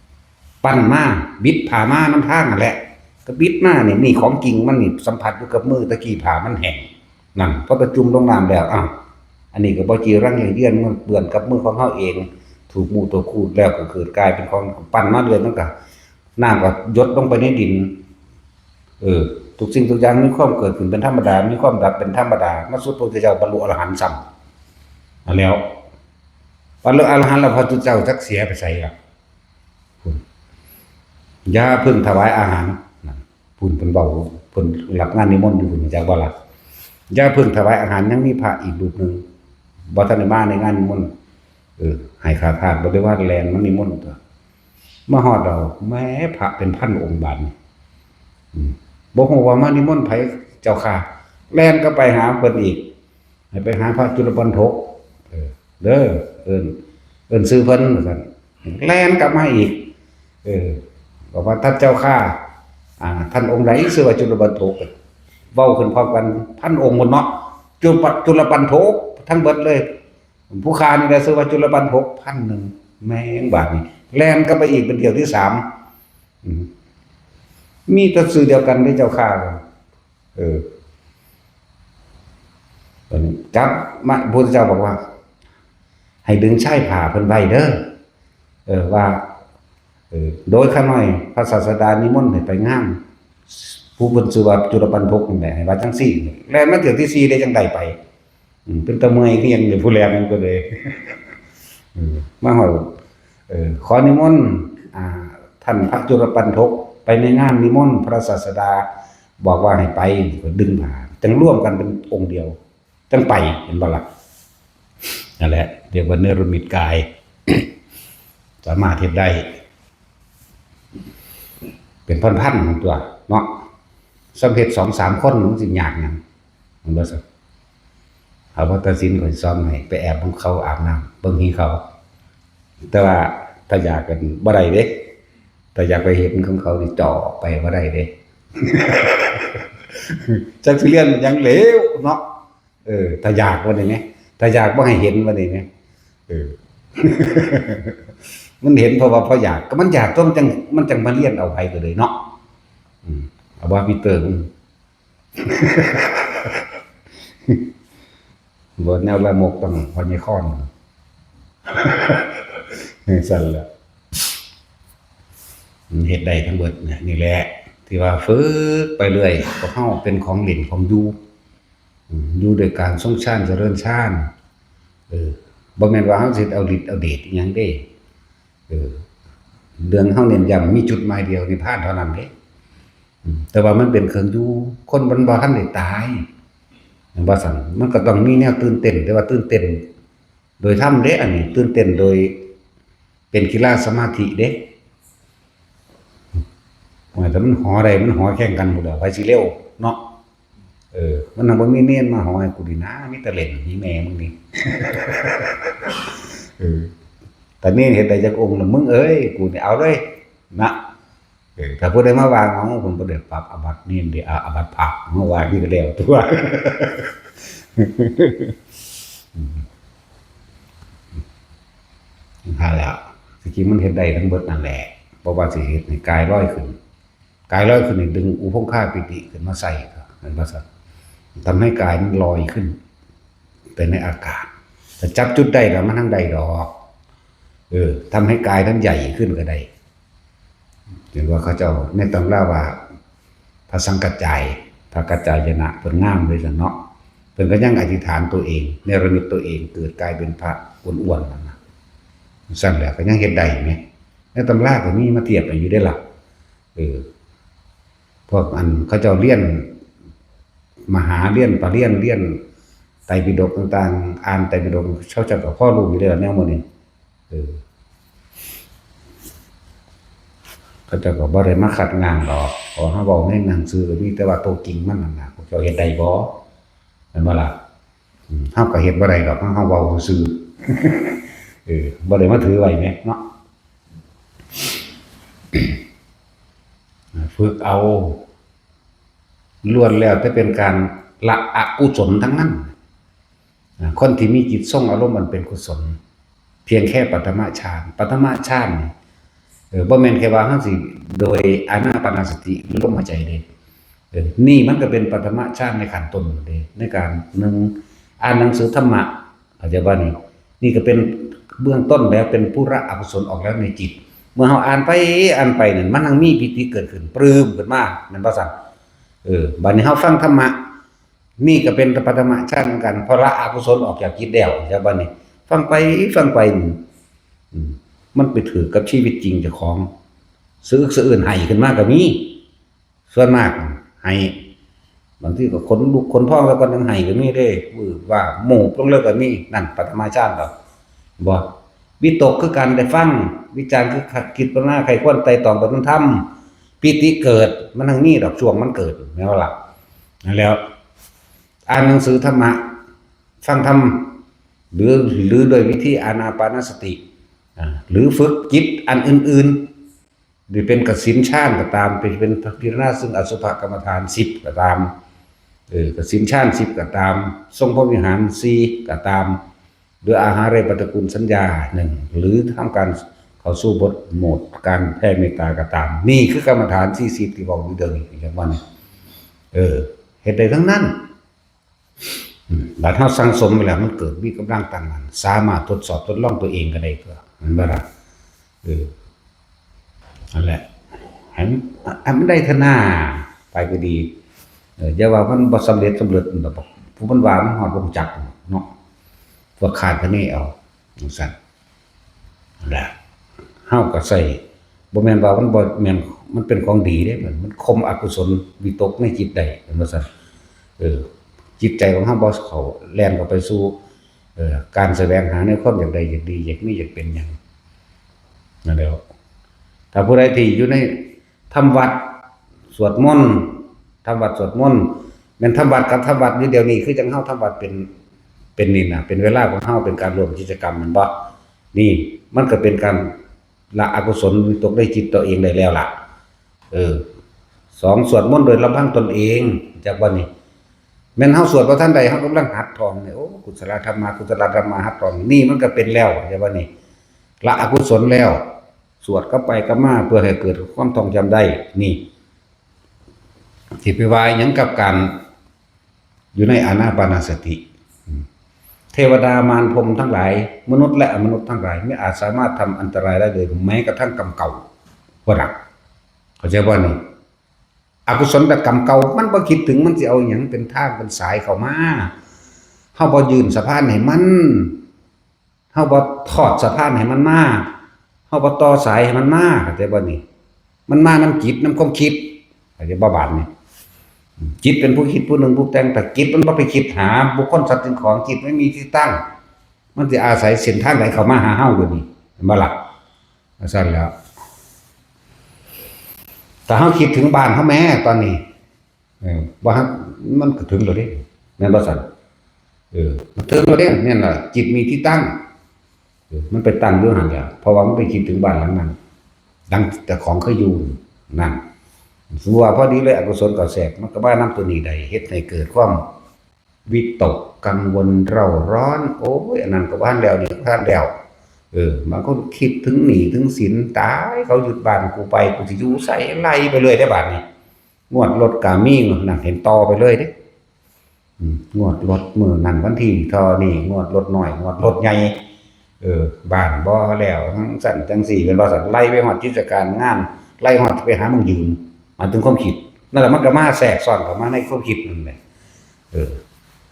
ำปั้นมาบิดผ้ามาน้ำทางนั่นแหละก็บิดมานี่ของจริงมันนี่สัมผัสอยู่กับมือตะกี้ผ้ามันแห้งนั่นพอไปจุ่มลงน้ำแล้วอันนี้ก็บ่จีรังเยือนมันเปื้อนกับมือของเฮาเองถูกหมู่ตัวคูดแล้วก็เกิดกลายเป็นของปั้นมาเรื่อยมันก็น้ำก็หยดลงไปในดินทุกสิ่งทุกอย่างมีความเกิดขึ้นเป็นธรรมดามีความดับเป็นธรรมดามาสุดพระพุทธเจ้าบรรลุอรหันต์ซ้ำแล้วบรรลุอรหันต์แล้วพระพุทธเจ้าจักเสียไปไสล่ะอย่าเพิ่งถวายอาหารพุ่นเพิ่นเว้าเพิ่นรับงานนิมนต์อยู่พุ่นจักบ่ล่ะอย่าเพิ่งถวายอาหารยังมีพระอีกรูปนึงบ่ทันได้มาในงานนิมนต์ให้ขาทาสบ่ได้ว่าแลนมันนิมนต์ตัวมาฮอดเราแม้พระเป็นพันองค์บาดนี้บ่ฮู้ว่ามานิมนต์ไผเจ้าค่ะแล่นก็ไปหาเพิ่นอีกให้ไปหาพระจุลปันทกเด้อเอิ้นชื่อเพิ่นว่าซั่นแล่นกลับมาอีกบอกว่าท่านเจ้าค่ะท่านองค์ใดชื่อว่าจุลปันทกเว้าขึ้นพร้อมกันพันองค์หมดเนาะจุลปันทกทั้งเบิดเลยผู้ค้านี่ได้ชื่อว่าจุลปันทก 1,000 แม่งบาดนี้แล่นกลับไปอีกเป็นเที่ยวที่3มีแต่ชื่อเดียวกันที่เจ้าข้าตอนนี้จับมาพระพุทธเจ้าบอกว่าให้ดึงชายผ้าเพิ่นไว้เด้อว่าโดยข้าน้อยพระศาสดานิมนต์ให้ไปงานผู้เพิ่นชื่อว่าจุลปันทกนี่แหละให้ว่าจังซี่แล่นมาเที่ยวที่4ได้จังได๋ไปเป็นตะเมื่อยคือหยังผู้แลมันก็เลยมาฮอดขอนิมนต์ท่านพระจุลปันทกไปในงานนิมนต์พระศาสดาบอกว่าให้ไปก็ดึงผ้าจังร่วมกันเป็นองค์เดียวจังไปเห็นบ่ล่ะนั่นแหละเรียกว่าเนรมิตกาย สามารถเฮ็ดได้เป็นพันๆของตัวเนาะสำเร็จ 2-3 คนมันสิยากหยังมันบ่ซักเอาพระตัดสินก็ซ้อมให้ไปแอบของเขาอาบน้ำเบิ่งที่เขาแต่ว่าถ้าอยากกันบ่ได้เด้แต่อยากไปเห็นของเขานี่จ่อไปบ่ได้เด้ จักสิเรียนยังเหลวเนาะถ้าอยากว่าได้ไหมถ้าอยากบ่ให้เห็นว่าได้ไหมมันเห็นเพราะว่าพออยากก็มันอยากต้องจังมันจังมาเรียนเอาไปก็เลยเนาะเอาว่าพี่เติง บ่แนวละมกต้องพอใหญ่ค้อนสั่นล่ะเฮ็ดได้ทั้งเบิดนี่แหละที่ว่าฝึกไปเรื่อยก็เฮาเป็นของเล่นของอยู่ด้วยการทรงฌานเจริญฌานบ่แม่นว่าเฮาสิเอาฤทธิ์เอาเดชอีหยังเด้เรื่องเฮาเน้นย้ำมีจุดหมายเดียวนิพพานเท่านั้นเด้แต่ว่ามันเป็นเครื่องอยู่คนมันบ่ทันได้ตายว่าซั่นมันก็ต้องมีแนวตื่นเต้นแต่ว่าตื่นเต้นโดยธรรมเด้อันนี้ตื่นเต้นโดยเป็นกีฬาสมาธิเด้แต่มันหอได้มันหอแข่งกันพุ่นล่ะไผสิเร็วเนาะมันน่ะบ่มีเนียนมาหอให้กูดินะมีแต่เล่นหีแม่มึงนี่ แต่นี่เฮ็ดได้จักองค์แล้วมึงเอ้ยกูนี่เอาเลยนะถ้าผู้ใดมาวางเอาผมบ่ได้ปรับอาบัตินี่เด้อาบัติพระมาวางนี่ก็แล้วตัวหาแล้วสิกิมันเฮ็ดได้ทั้งเบิดนั่นแหละบ่ว่าสิเฮ็ดให้กายลอยขึ้นนี่ดึงอุปงคาปิติขึ้นมาใส่นั่นว่าซั่นทำให้กายมันลอยขึ้นไปในอากาศ แต่จับจุดได้แล้วมันทั้งใดดอกทำให้กายทั้งใหญ่ขึ้นก็ได้เห็นว่าเขาเจ้าในตำราว่าพระสังกัจจายพระกัจจายนะเพิ่นงามเลยซั่นเนาะเพิ่นก็ยังอธิษฐานตัวเองเนรมิตตัวเองเกิดกลายเป็นพระอ้วนๆนั่นน่ะซั่นแหละก็ยังเฮ็ดได้แหมในตำราก็มีมาเทียบกันอยู่ได้ล่ะพวกอันเขาเจ้าเรียนมหาเรียนปริญญาเรียนไตรปิฎกต่างๆอ่านไตรปิฎกเขาเจ้าก็พอรู้อยู่แล้วแนวหมดนี้เขาเจ้าก็บ่ได้มาขัดงานดอกขอเฮาเว้าในหนังสือก็มีแต่ว่าตัวจริงมันนั่นน่ะพวกเจ้าเฮ็ดได้บ่แม่นบ่ล่ะเฮาก็เฮ็ดบ่ได้ดอกเฮาเว้าซื่อบ่ได้มาถือไว้แหมเนาะฝึกเอาล้วนแล้วแต่เป็นการละอกุศลทั้งนั้นคนที่มีจิตทรงอารมณ์มันเป็นกุศลเพียงแค่ปฐมฌานบ่แม่นแค่ว่าเฮาสิโดยอานาปานสติลมหายใจเด้นี่มันก็เป็นปฐมฌานในขั้นต้นเด้ในการอ่านหนังสือธรรมะเข้าใจบ่นี่ก็เป็นเบื้องต้นแล้วเป็นปุระอกุศลออกแล้วในจิตเมื่อเฮาอ่านไปนั่นมันทั้งมีปิติเกิดขึ้นปลื้มขึ้นมาแม่นบ่ซั่นบัดนี้เฮาฟังธรรมะนี่ก็เป็นปฐมฌานเหมือนกันพอละอกุศลออกจากจิตแล้วใช่บัดนี้ฟังไปมันไปถือกับชีวิตจริงเจ้าของสะอื้นให้ขึ้นมาก็มีส่วนมากให้บางทีก็ขนลุกขนพองแล้วก็ยังให้ก็มีเด้ว่าหมู่ลงเลยก็มีนั่นปฐมฌานดอกบ่วิตกคือการได้ฟังวิจารณ์คือคิดปัญญาใครควรไต่ตองบรรลุธรรมปิติเกิดมันทั้งนี้ดอกช่วงมันเกิดแม่นบ่ล่ะนั่นแล้วอ่านหนังสือธรรมะฟังธรรมหรือโดยวิธีอานาปานสติหรือฝึกจิตอันอื่นๆหรือเป็นกสิณฌานก็ตามเป็นพิจารณาซึ่งอสุภกรรมฐาน10ก็ตามกสิณฌาน10ก็ตามทรงพระวิหาร4ก็ตามหรืออาหาเรปฏิกูลสัญญา1หรือทำการเข้าสู่บทโหมดการแผ่เมตตาก็ตามนี่คือกรรมฐาน40ที่บอกอยู่เดิมอย่างว่านี่เฮ็ดได้ทั้งนั้นบาดเฮาสั่งสมไปแล้วมันเกิดมีกำลังตั้งมั่นสามารถทดสอบทดลองตัวเองก็ได้ก็มันบ่ล่ะนั่นแหละให้มันได้เถอะนาไปก็ดีอย่าว่ามันบ่สำเร็จดอกผู้มันว่ามันฮอดบ่รู้จักเนาะพวกขาดคะเนเอาจังซั่นนั่นแหละเฮาก็ใส่บ่แม่นว่ามันบ่แม่นมันเป็นของดีเด้มันข่มอกุศลวิตกในจิตได้ว่าซั่นจิตใจของเฮาบ่เข้าแล่นเข้าไปสู่การแสวงหาในความอยากได้อยากดีอยากมีอยากเป็นหยังนั่นแหละถ้าผู้ใดที่อยู่ในทำวัดสวดมนต์ทำวัดสวดมนต์แม่นทำวัดกับทำวัดนี่เดี๋ยวนี้คือจังเฮาทำวัดเป็นนี่น่ะเป็นเวลาของเฮาเป็นการร่วมกิจกรรมมันบ่นี่มันก็เป็นการละอกุศลวิตกในจิตตัวเองได้แล้วล่ะ2สวดมนต์โดยลำพังตนเองจากว่านี่แม่นเฮาสวดบ่ทันใดเฮากำลังหัดท่องนี่โอ้กุศลธรรมะหัดท่องนี่มันก็เป็นแล้วจากว่านี่ละอกุศลแล้วสวดก็ไปก็มาเพื่อให้เกิดความท่องจำได้นี่ที่ไปว่าหยังกับการอยู่ในอานาปานสติเทวดามารพรหมทั้งหลายมนุษย์และอมนุษย์ทั้งหลายไม่อาจสามารถทำอันตรายได้เลยแม้กระทั่งกรรมเก่าบ่ล่ะเข้าใจบ่นี่อกุศลกรรมเก่ามันบ่คิดถึงมันสิเอาหยังเป็นทางเป็นสายเข้ามาเฮาบ่ยืนสะพานให้มันเฮาบ่ทอดสะพานให้มันมาเฮาบ่ต่อสายให้มันมาเข้าใจบ่นี่มันมานำจิตนำความคิดเข้าใจบ่บาดนี่จิตเป็นผู้คิดผู้หนึ่งผู้แต่งแต่จิตมันบ่ไปคิดหาบุคคลสัตว์สิ่งของจิตไม่มีที่ตั้งมันสิอาศัยเส้นทางไหนเข้ามาหาเฮาเดี๋ยวนี้เห็นบ่ล่ะซั่นแล้วแต่เฮาคิดถึงบ้านเฮาแม่ตอนนี้บ่ฮักมันก็ถึงแล้วเด้แม่นบ่ซั่นมันถึงแล้วเด้เนี่ยน่ะจิตมีที่ตั้งมันไปตั้งอยู่หั่นแหละเพราะว่ามันไปคิดถึงบ้านหลังนั้นดังแต่ของเคยอยู่นั่นสมมุติว่าพอดีเลยอกุศลก็แทรกมันก็บ้านำตัวนี้ได้เฮ็ดให้เกิดความวิตกกังวลเร่าร้อนโอ้ยอันนั้นก็บ้านแล้วนี่บ้านแล้วบางคนคิดถึงหนี้ถึงสินตายเขาหยุดบ้านกูไปกูสิอยู่ไสไล่ไปเลยได้บาดนี้งวดรถกามิ่งนั่นเห็นต่อไปเลยเด้ งวดรถมื้อนั้นวันที่เท่านี้งวดรถน้อยงวดรถใหญ่บ้านบ่แล้วจังซั่นจังซี่เป็นบ่ซั่นไล่ไปฮอดกิจการงานไล่ฮอดไปหาหม้องยืมมันถึงความคิดนั่นแหละมันก็มาแทรกซ้อนเข้ามาในความคิดนั่นแหละ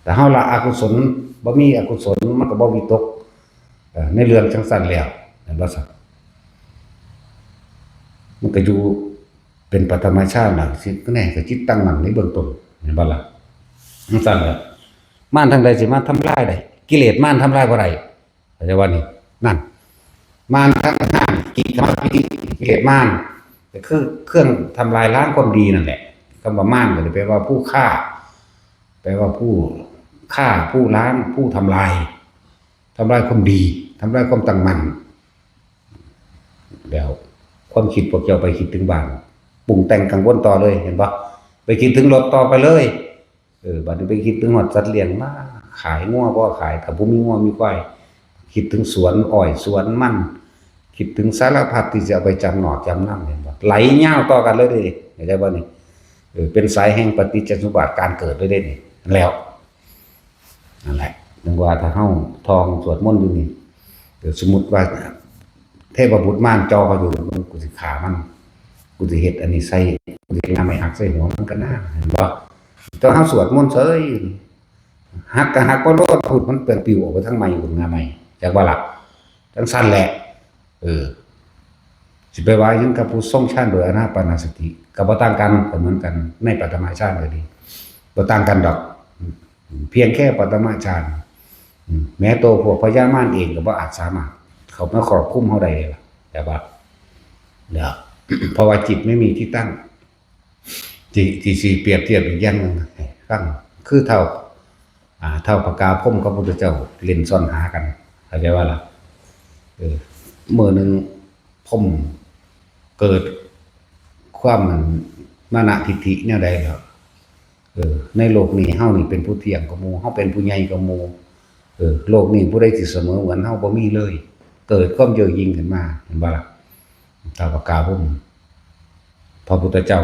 แต่เฮาละอกุศลบ่มีอกุศลมันก็บ่วิตกในเรื่องจังซั่นแล้วเห็นบ่ซั่นมันก็อยู่เป็นปฐมฌานน่ะสิแน่ก็จิตตั้งมั่นในเบื้องต้นเห็นบ่ล่ะจังซั่นแหละมารทางใดสิมาทำลายได้กิเลสมารทำลายบ่ได้เข้าใจว่านี่นั่นมารทั้งห้างกิเลสมารก็คือเครื่องทำลายล้างความดีนั่นแหละคำว่ามารก็แปลว่าผู้ฆ่าแปลว่าผู้ฆ่าผู้ล้างผู้ทำลายความดีทำลายความตั้งมั่นแล้วความคิดพวกเจ้าไปคิดถึงบ้านปรุงแต่งกังวลต่อเลยเห็นปะไปคิดถึงรถต่อไปเลยบัดนี้ไปคิดถึงหอดสัตว์เลี้ยงมาขายงัวบ่ขายถ้าบ่มีงัวมีควายคิดถึงสวนอ้อยสวนมันคิดถึงสารพัดที่จะเอาไปจำหนอดจำนำเห็นบ่ไหลยาวต่อกันเลยเด้เห็นได้บ่นี่เป็นสายแห่งปฏิจจสมุปบาทการเกิดเลยเด้นี่แล้วนั่นแหละถึงว่าถ้าเฮาทองสวดมนต์อยู่นี่สมมุติว่าเทพบุตรม่านจออยู่มันกูสิฆ่ามันกูสิเฮ็ดอันนี้ใส่กูสินำไม้หักใส่หัวมันก็น่าเห็นบ่ตอนเฮาสวดมนต์เฉยหักก็หักบ่รอดพูดมันเปลี่ยนปิวออกไปทางไม้พุ่นงาไม้จักว่าล่ะจังซั่นแหละสิไปว่ายังกับผู้ทรงฌานโดยอานาปานสติก็บ่ต่างกันก็เหมือนกันในปฐมฌานก็ดีบ่ต่างกันดอกเพียงแค่ปฐมฌานแม้ตัวพวกพญามารเองก็บ่อาจสามารถเขามาครอบคุมเฮาได้ล่ะแต่ว่าเดี๋ยวเพราะว่าจิตไม่มีที่ตั้งที่สิเปรียบเทียบอีกอย่างนึงฟังคือเท่าปากกาพรมกับพระพุทธเจ้าเล่นซ่อนหากันเข้าใจว่าล่ะมื้อนึงพรมเกิดความมานะทิฏฐิแนวใดแล้วในโลกนี้เฮานี่เป็นผู้เที่ยงกว่าหมู่เฮาเป็นผู้ใหญ่กว่าหมู่โลกนี้ผู้ใดสิเสมอเหมือนเฮาบ่มีเลยเกิดความเย่อหยิ่งขึ้นมาเห็นบ่ล่ะถ้าปากกาพรมพระพุทธเจ้า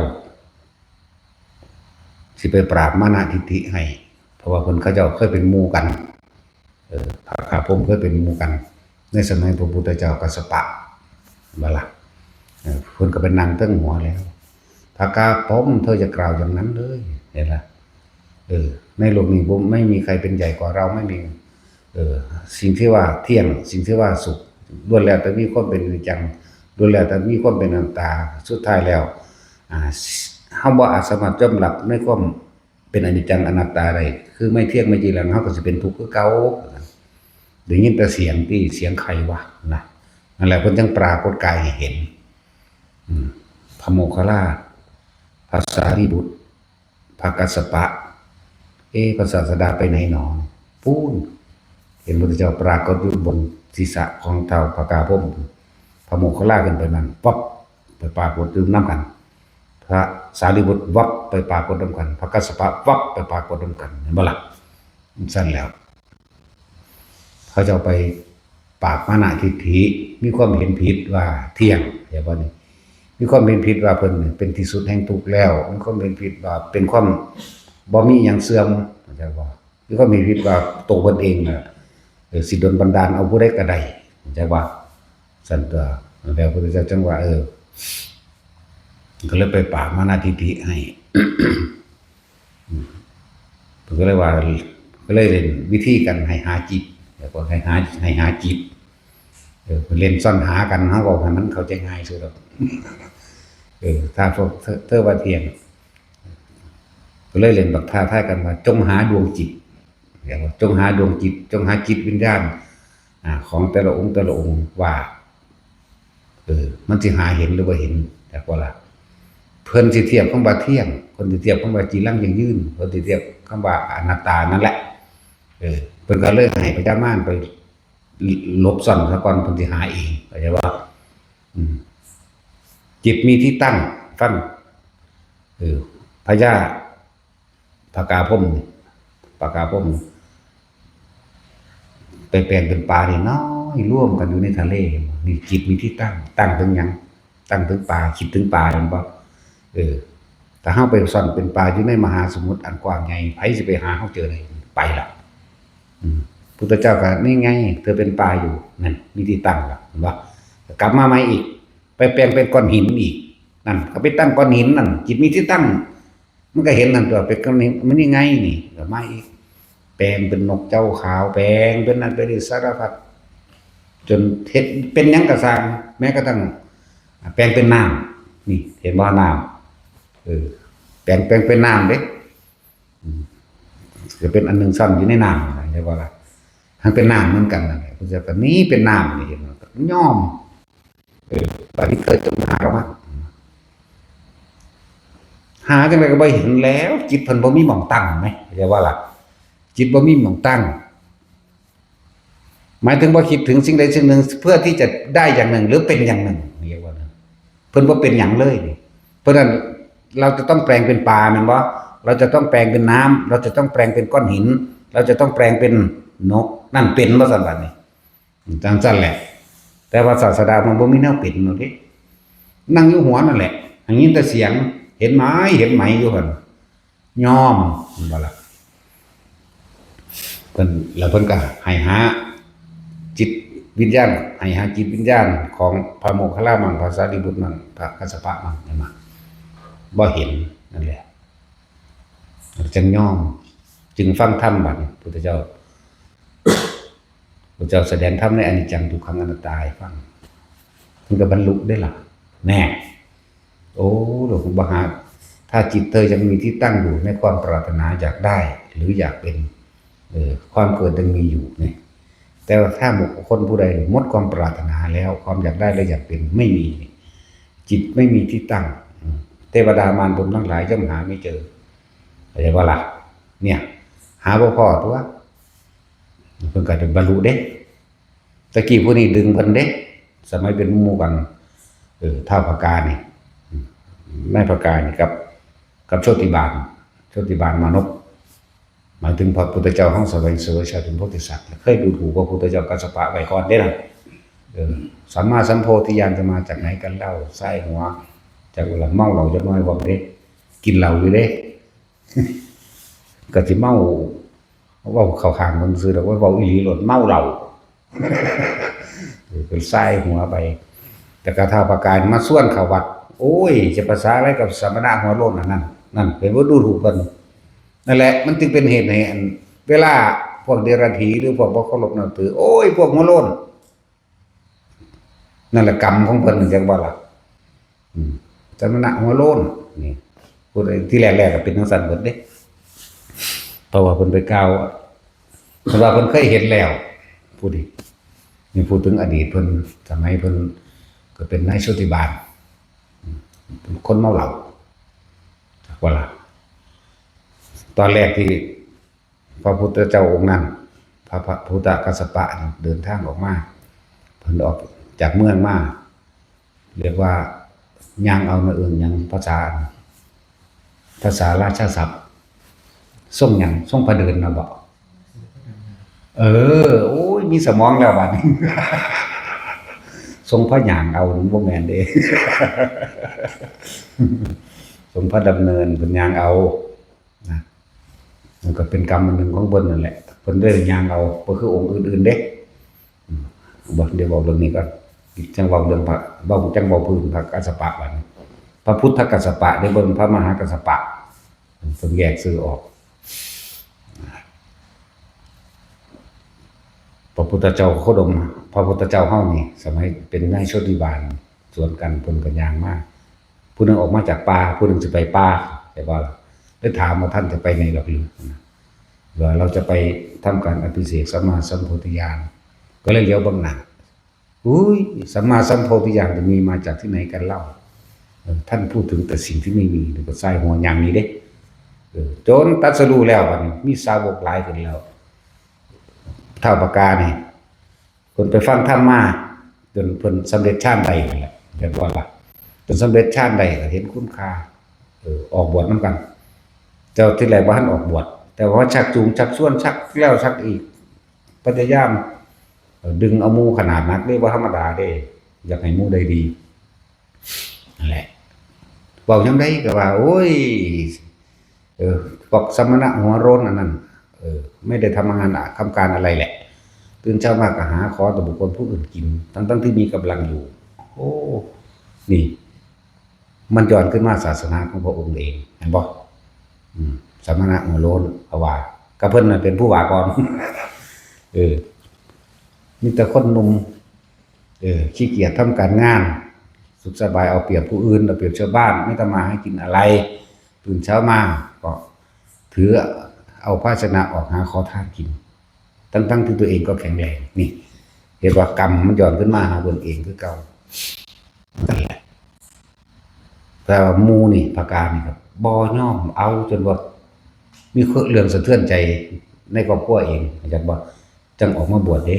สิไปปราบมานะทิฏฐิให้เพราะว่าเพิ่นเขาเจ้าเคยเป็นหมู่กันพระข้าพรหมเคยเป็นหมู่กันในสมัยพระพุทธเจ้ากัสสปะบ่ล่ะเพิ่นก็เป็นนางเติ้งหัวแล้วพระข้าพรหมเธอจะกล่าวอย่างนั้นเลยเห็นล่ะในโลกนี้บ่ไม่มีใครเป็นใหญ่กว่าเราไม่มีสิ่งที่ว่าเที่ยงสิ่งที่ว่าสุขล้วนแล้วแต่มีความเป็นอนิจจังล้วนแล้วแต่มีความเป็นอนัตตาสุดท้ายแล้วเฮาบ่อาจสามารถยอมรับในความเป็นอนิจจังอนัตตาได้คือไม่เที่ยงไม่จีรังเฮาก็สิเป็นทุกข์คือเก่าได้ยินแต่เสียงที่เสียงใครวะนะนั่นแหละเพิ่นจึงปรากฏกายให้เห็นพระโมคคัลลาพระสารีบุตรพระกัสสปะพระศาสดาไปไหนหนอปูนเห็นพระพุทธเจ้าปรากฏอยู่บนศีรษะของเท้าพระกาพรหมพระโมคคัลลาขึ้นไปนั่งวับไปปรากฏอยู่นำกันพระสารีบุตรวับไปปรากฏนำกันพระกัสสปะวับไปปรากฏนำกันเห็นบ่ล่ะสั้นแล้วเขาจะไปปราบมานะทิฏฐิมีความเห็นผิดว่าเที่ยงอย่างว่านี่มีความเห็นผิดว่าเพิ่นเป็นที่สุดแห่งทุกข์แล้วมีความเห็นผิดว่าเป็นความบ่มีหยังเสื่อมเข้าใจบ่มีความเห็นผิดว่าตัวเพิ่นเองน่ะสิดลบันดาลเอาผู้ใดก็ได้เข้าใจว่าสั่นตัวแล้วพระพุทธเจ้าจังว่าก็เลยไปปราบมานะทิฏฐิให้เพิ่นก็เลยว่าก็เลยเรียนวิธีกันให้หาจิตแล้วก็ให้หาจิตเล่นซ่อนหากันเฮาก็ให้มันเข้าใจง่ายสุดดอกถ้าพวกเธอว่าเที่ยงก็เลยเล่นบักท่าทายกันว่าจงหาดวงจิตเรียกว่าจงหาดวงจิตจงหาจิตวิญญาณของแต่ละองค์ว่ามันสิหาเห็นหรือบ่เห็นจักว่าล่ะเพิ่นสิเทียบคำว่าเที่ยงเพิ่นสิเทียบคำว่าจีรังยั่งยืนเพิ่นสิเทียบคำว่าอนัตตานั่นแหละเพิ่นก็เลยให้พญามารไปลบซ่อนซะก่อนเพิ่นสิหาเองเข้าใจว่าจิตมีที่ตั้งฟังพญาปากาพรหมไปแปลงเป็นปลานี่น้อยร่วมกันอยู่ในทะเลนี่จิตมีที่ตั้งถึงหยังตั้งถึงปลาคิดถึงปลาเห็นบ่ แต่เฮาไปซ่อนเป็นปลาอยู่ในมหาสมุทรอันกว้างใหญ่ไผสิไปหาเฮาเจอได้ไปล่ะพุทธเจ้าก็นี่ไงเธอเป็นปลาอยู่นั่นมีที่ตั้งล่ะเห็นบ่กลับมาใหม่อีกไปแปลงเป็นก้อนหินอีกนั่นก็ไปตั้งก้อนหินนั่นจิตมีที่ตั้งมันก็เห็นนั่นตัวเป็นก้อนหินมันยังไงนี่ก็มาอีกแปลงเป็นนกเจ้าขาวแปลงเป็นนั่นเป็นนี่สารพัดจนเฮ็ดเป็นหยังก็สร้างแม้กระทั่งแปลงเป็นน้ำนี่เห็นบ่น้ำแปลงเป็นน้ำเด้จะเป็นอันหนึงซ่อนอยู่ในน้ำใช่บ่ล่ะทั้งเป็นน้ำเหมือนกันนั่นแหละพุทธเจ้าก็นี้เป็นน้ำนี่เห็นบ่ย่อมปฏิเกิดจนหาแล้วมั้งหาจังไดก็บ่เห็นแล้วจิตเพิ่นบ่มีหม่องตั้งไหมเรียกว่าล่ะจิตบ่มีหม่องตั้งหมายถึงบ่คิดถึงสิ่งใดสิ่งหนึ่งเพื่อที่จะได้อย่างหนึ่งหรือเป็นอย่างหนึ่งเรียกว่านั้นเพิ่นบ่เป็นหยังเลยเพราะฉะนั้นเราจะต้องแปลงเป็นปลาแม่นบ่เราจะต้องแปลงเป็นน้ำเราจะต้องแปลงเป็นก้อนหินเราจะต้องแปลงเป็นนกนั่นเป็นบ่ซั่นบัดนี้จังซั่นแหละแต่ว่าศาสดามันบ่มีแนวเป็นเนาะตินั่งอยู่หัวนั่นแหละได้ยินแต่เสียงเห็นไหมอยู่หั่นยอมบ่ล่ะเพิ่นก็ให้หาจิตวิญญาณให้หาจิตวิญญาณของพระโมคคัลลามังพระสารีบุตรมังพระกัสสปะมังนั่นมาบ่เห็นนั่นแหละจึงยอมจึงฟังธรรมบัดพุทธเจ้าพระเจ้าแสดงธรรมในอนิจจังทุกขังอนัตตาให้ฟังเพิ่นก็บรรลุได้ล่ะแน่โอ้หลวงปู่หาถ้าจิตเธอยังมีที่ตั้งอยู่ในความปรารถนาอยากได้หรืออยากเป็นความเกิดยังมีอยู่นี่แต่ว่าถ้าบุคคลผู้ใดหมดความปรารถนาแล้วความอยากได้และอยากเป็นไม่มีจิตไม่มีที่ตั้งเทวดามารพรหมทั้งหลายย่อมหาไม่เจอเข้าใจว่าล่ะเนี่ยหาบ่พอตัวเพิ่นก็ได้บรรลุเด้ตะกี้ผู้นี้ดึงเพิ่นเด้สมัยเป็นหมู่กันท้าวพกานี่แม่พกานี่กับโชติบาลมานพหมายถึงพระพุทธเจ้าเฮาแสวงเสวยชาติเป็นโพธิสัตว์เคยดูถูกพระพุทธเจ้ากัสสปะไว้ก่อนเด้น่ะสัมมาสัมโพธิญาณจะมาจากไหนกันเล่าไส้หัวจากเวลาเมาเหล้าจักหน่อยบ่เด้กินเหล้าอยู่เด้ ก็สิเมาเว้าเข้าข้างมันซื่อดอกว่าเว้าอีหลีโลดเมาเหล้า เป็นไส้หัวไปแต่กระทาประกายมาส่วนเข้าวัดโอ้ยจะภาษาอะไรกับสมณะหัวโล้นนั่นเป็นว่าดูถูกกันนั่นแหละมันจึงเป็นเหตุให้เวลาพวกเดรัจฉีหรือพวกบ่เคารพนับถือโอ้ยพวกหัวโล้นนั่นแหละกรรมของเพิ่นจังว่าล่ะสมณะหัวโล้นนี่พูดที่แรกๆก็เป็นจังซั่นเบิดเด้เพราะว่าเพิ่นไปกล่าวเพราะว่าเพิ่นเคยเห็นแล้วพูดดินี่พูดถึงอดีตเพิ่นสมัยเพิ่นก็เป็นนายโชติบาลเป็นคนเมาเหล้าว่าล่ะตอนแรกที่พระพุทธเจ้าองค์นั้นพระพุทธกัสสปะเดินทางออกมาเพิ่นออกจากเมืองมาเรียกว่าย่างเอามาเอิ้นหยังภาษาราชศัพท์ส่งหยังส่งพระเดินน่ะบ่โอ้ยมีสมองแล้วบัดนี้ ทรงพระหยางเอาบ่แม่นเด้ ทรงพระดำเนินเพิ่นหยางเอานะมันก็เป็นกรรมอันหนึ่งของเพิ่นนั่นแหละเพิ่นได้หยางเอาบ่คือองค์อื่นๆเด้บ่เดี๋ยวบอกเรื่องนี้ก่อนจังเว้าเรื่องพระจังเว้าพื้นพระกัสสปะบัดนี้พระพุทธกัสสปะได้เบิ่งพระมหากัสสปะเพิ่นแยกชื่อออกพระพุทธเจ้าโคดมพระพุทธเจ้าเฮานี่สมัยเป็นนายโชติบาลสวนกันเพิ่นก็ย่างมาผู้นึงออกมาจากป่าผู้นึงสิไปป่าแต่ว่าได้ถามว่าท่านจะไปไหนหรอกหรือว่าเราจะไปทำการอภิเษกสัมมาสัมโพธิญาณก็เลยเลี้ยวเบิ่งหน้าอุ้ยสัมมาสัมโพธิญาณจะมีมาจากที่ไหนกันเล่าท่านพูดถึงแต่สิ่งที่ไม่มีก็ใส่หัวอย่างนี้เด้จนตรัสรู้แล้วบัดนี้มีสาวกหลายขึ้นแล้วท้าวปกานี่เพิ่นไปฟังธรรมมาจนเพิ่นสำเร็จฌานใดนั่นแหละเรียกว่าล่ะจนสำเร็จฌานใดก็เห็นคุณค่าออกบวชนำกันเจ้าที่แรกบ่ทันออกบวชแต่ว่าชักจูงชักชวนชักแล้วชักอีกพยายามดึงเอาหมู่ขนาดนักเด้บ่ธรรมดาเด้อยากให้หมู่ได้ดีนั่นแหละ เว้ายังไดก็ว่าโอ้ยพวกสมณะหัวโล้นอันนั้นไม่ได้ทำงานทำการอะไรแหละตื่นเช้ามาก็หาขอต่อบุคคลผู้อื่นกินทั้งที่มีกำลังอยู่โอ้นี่มันย้อนขึ้นมาศาสนาของพระองค์เองเห็นบ่สมณะหัวโล้นเขาว่าก็เพิ่นน่ะเป็นผู้ว่าก่อน มีแต่คนหนุ่มขี้เกียจทำการงานสุขสบายเอาเปรียบผู้อื่นเอาเปรียบชาวบ้านไม่ทำมาให้กินอะไรตื่นเช้ามาก็ถือเอาภาชนะออกหาขอทานกินทั้งที่ตัวเองก็แข็งแรงนี่เห็นว่ากรรมมันย้อนขึ้นมาหาตนเองคือเก่านั่นแหละแต่ว่าหมู่นี่ภาการนี่ครับบ่ย่อมเอาจนว่ามีเรื่องสะเทือนใจในครอบครัวเองจังบ่จังออกมาบวชเด้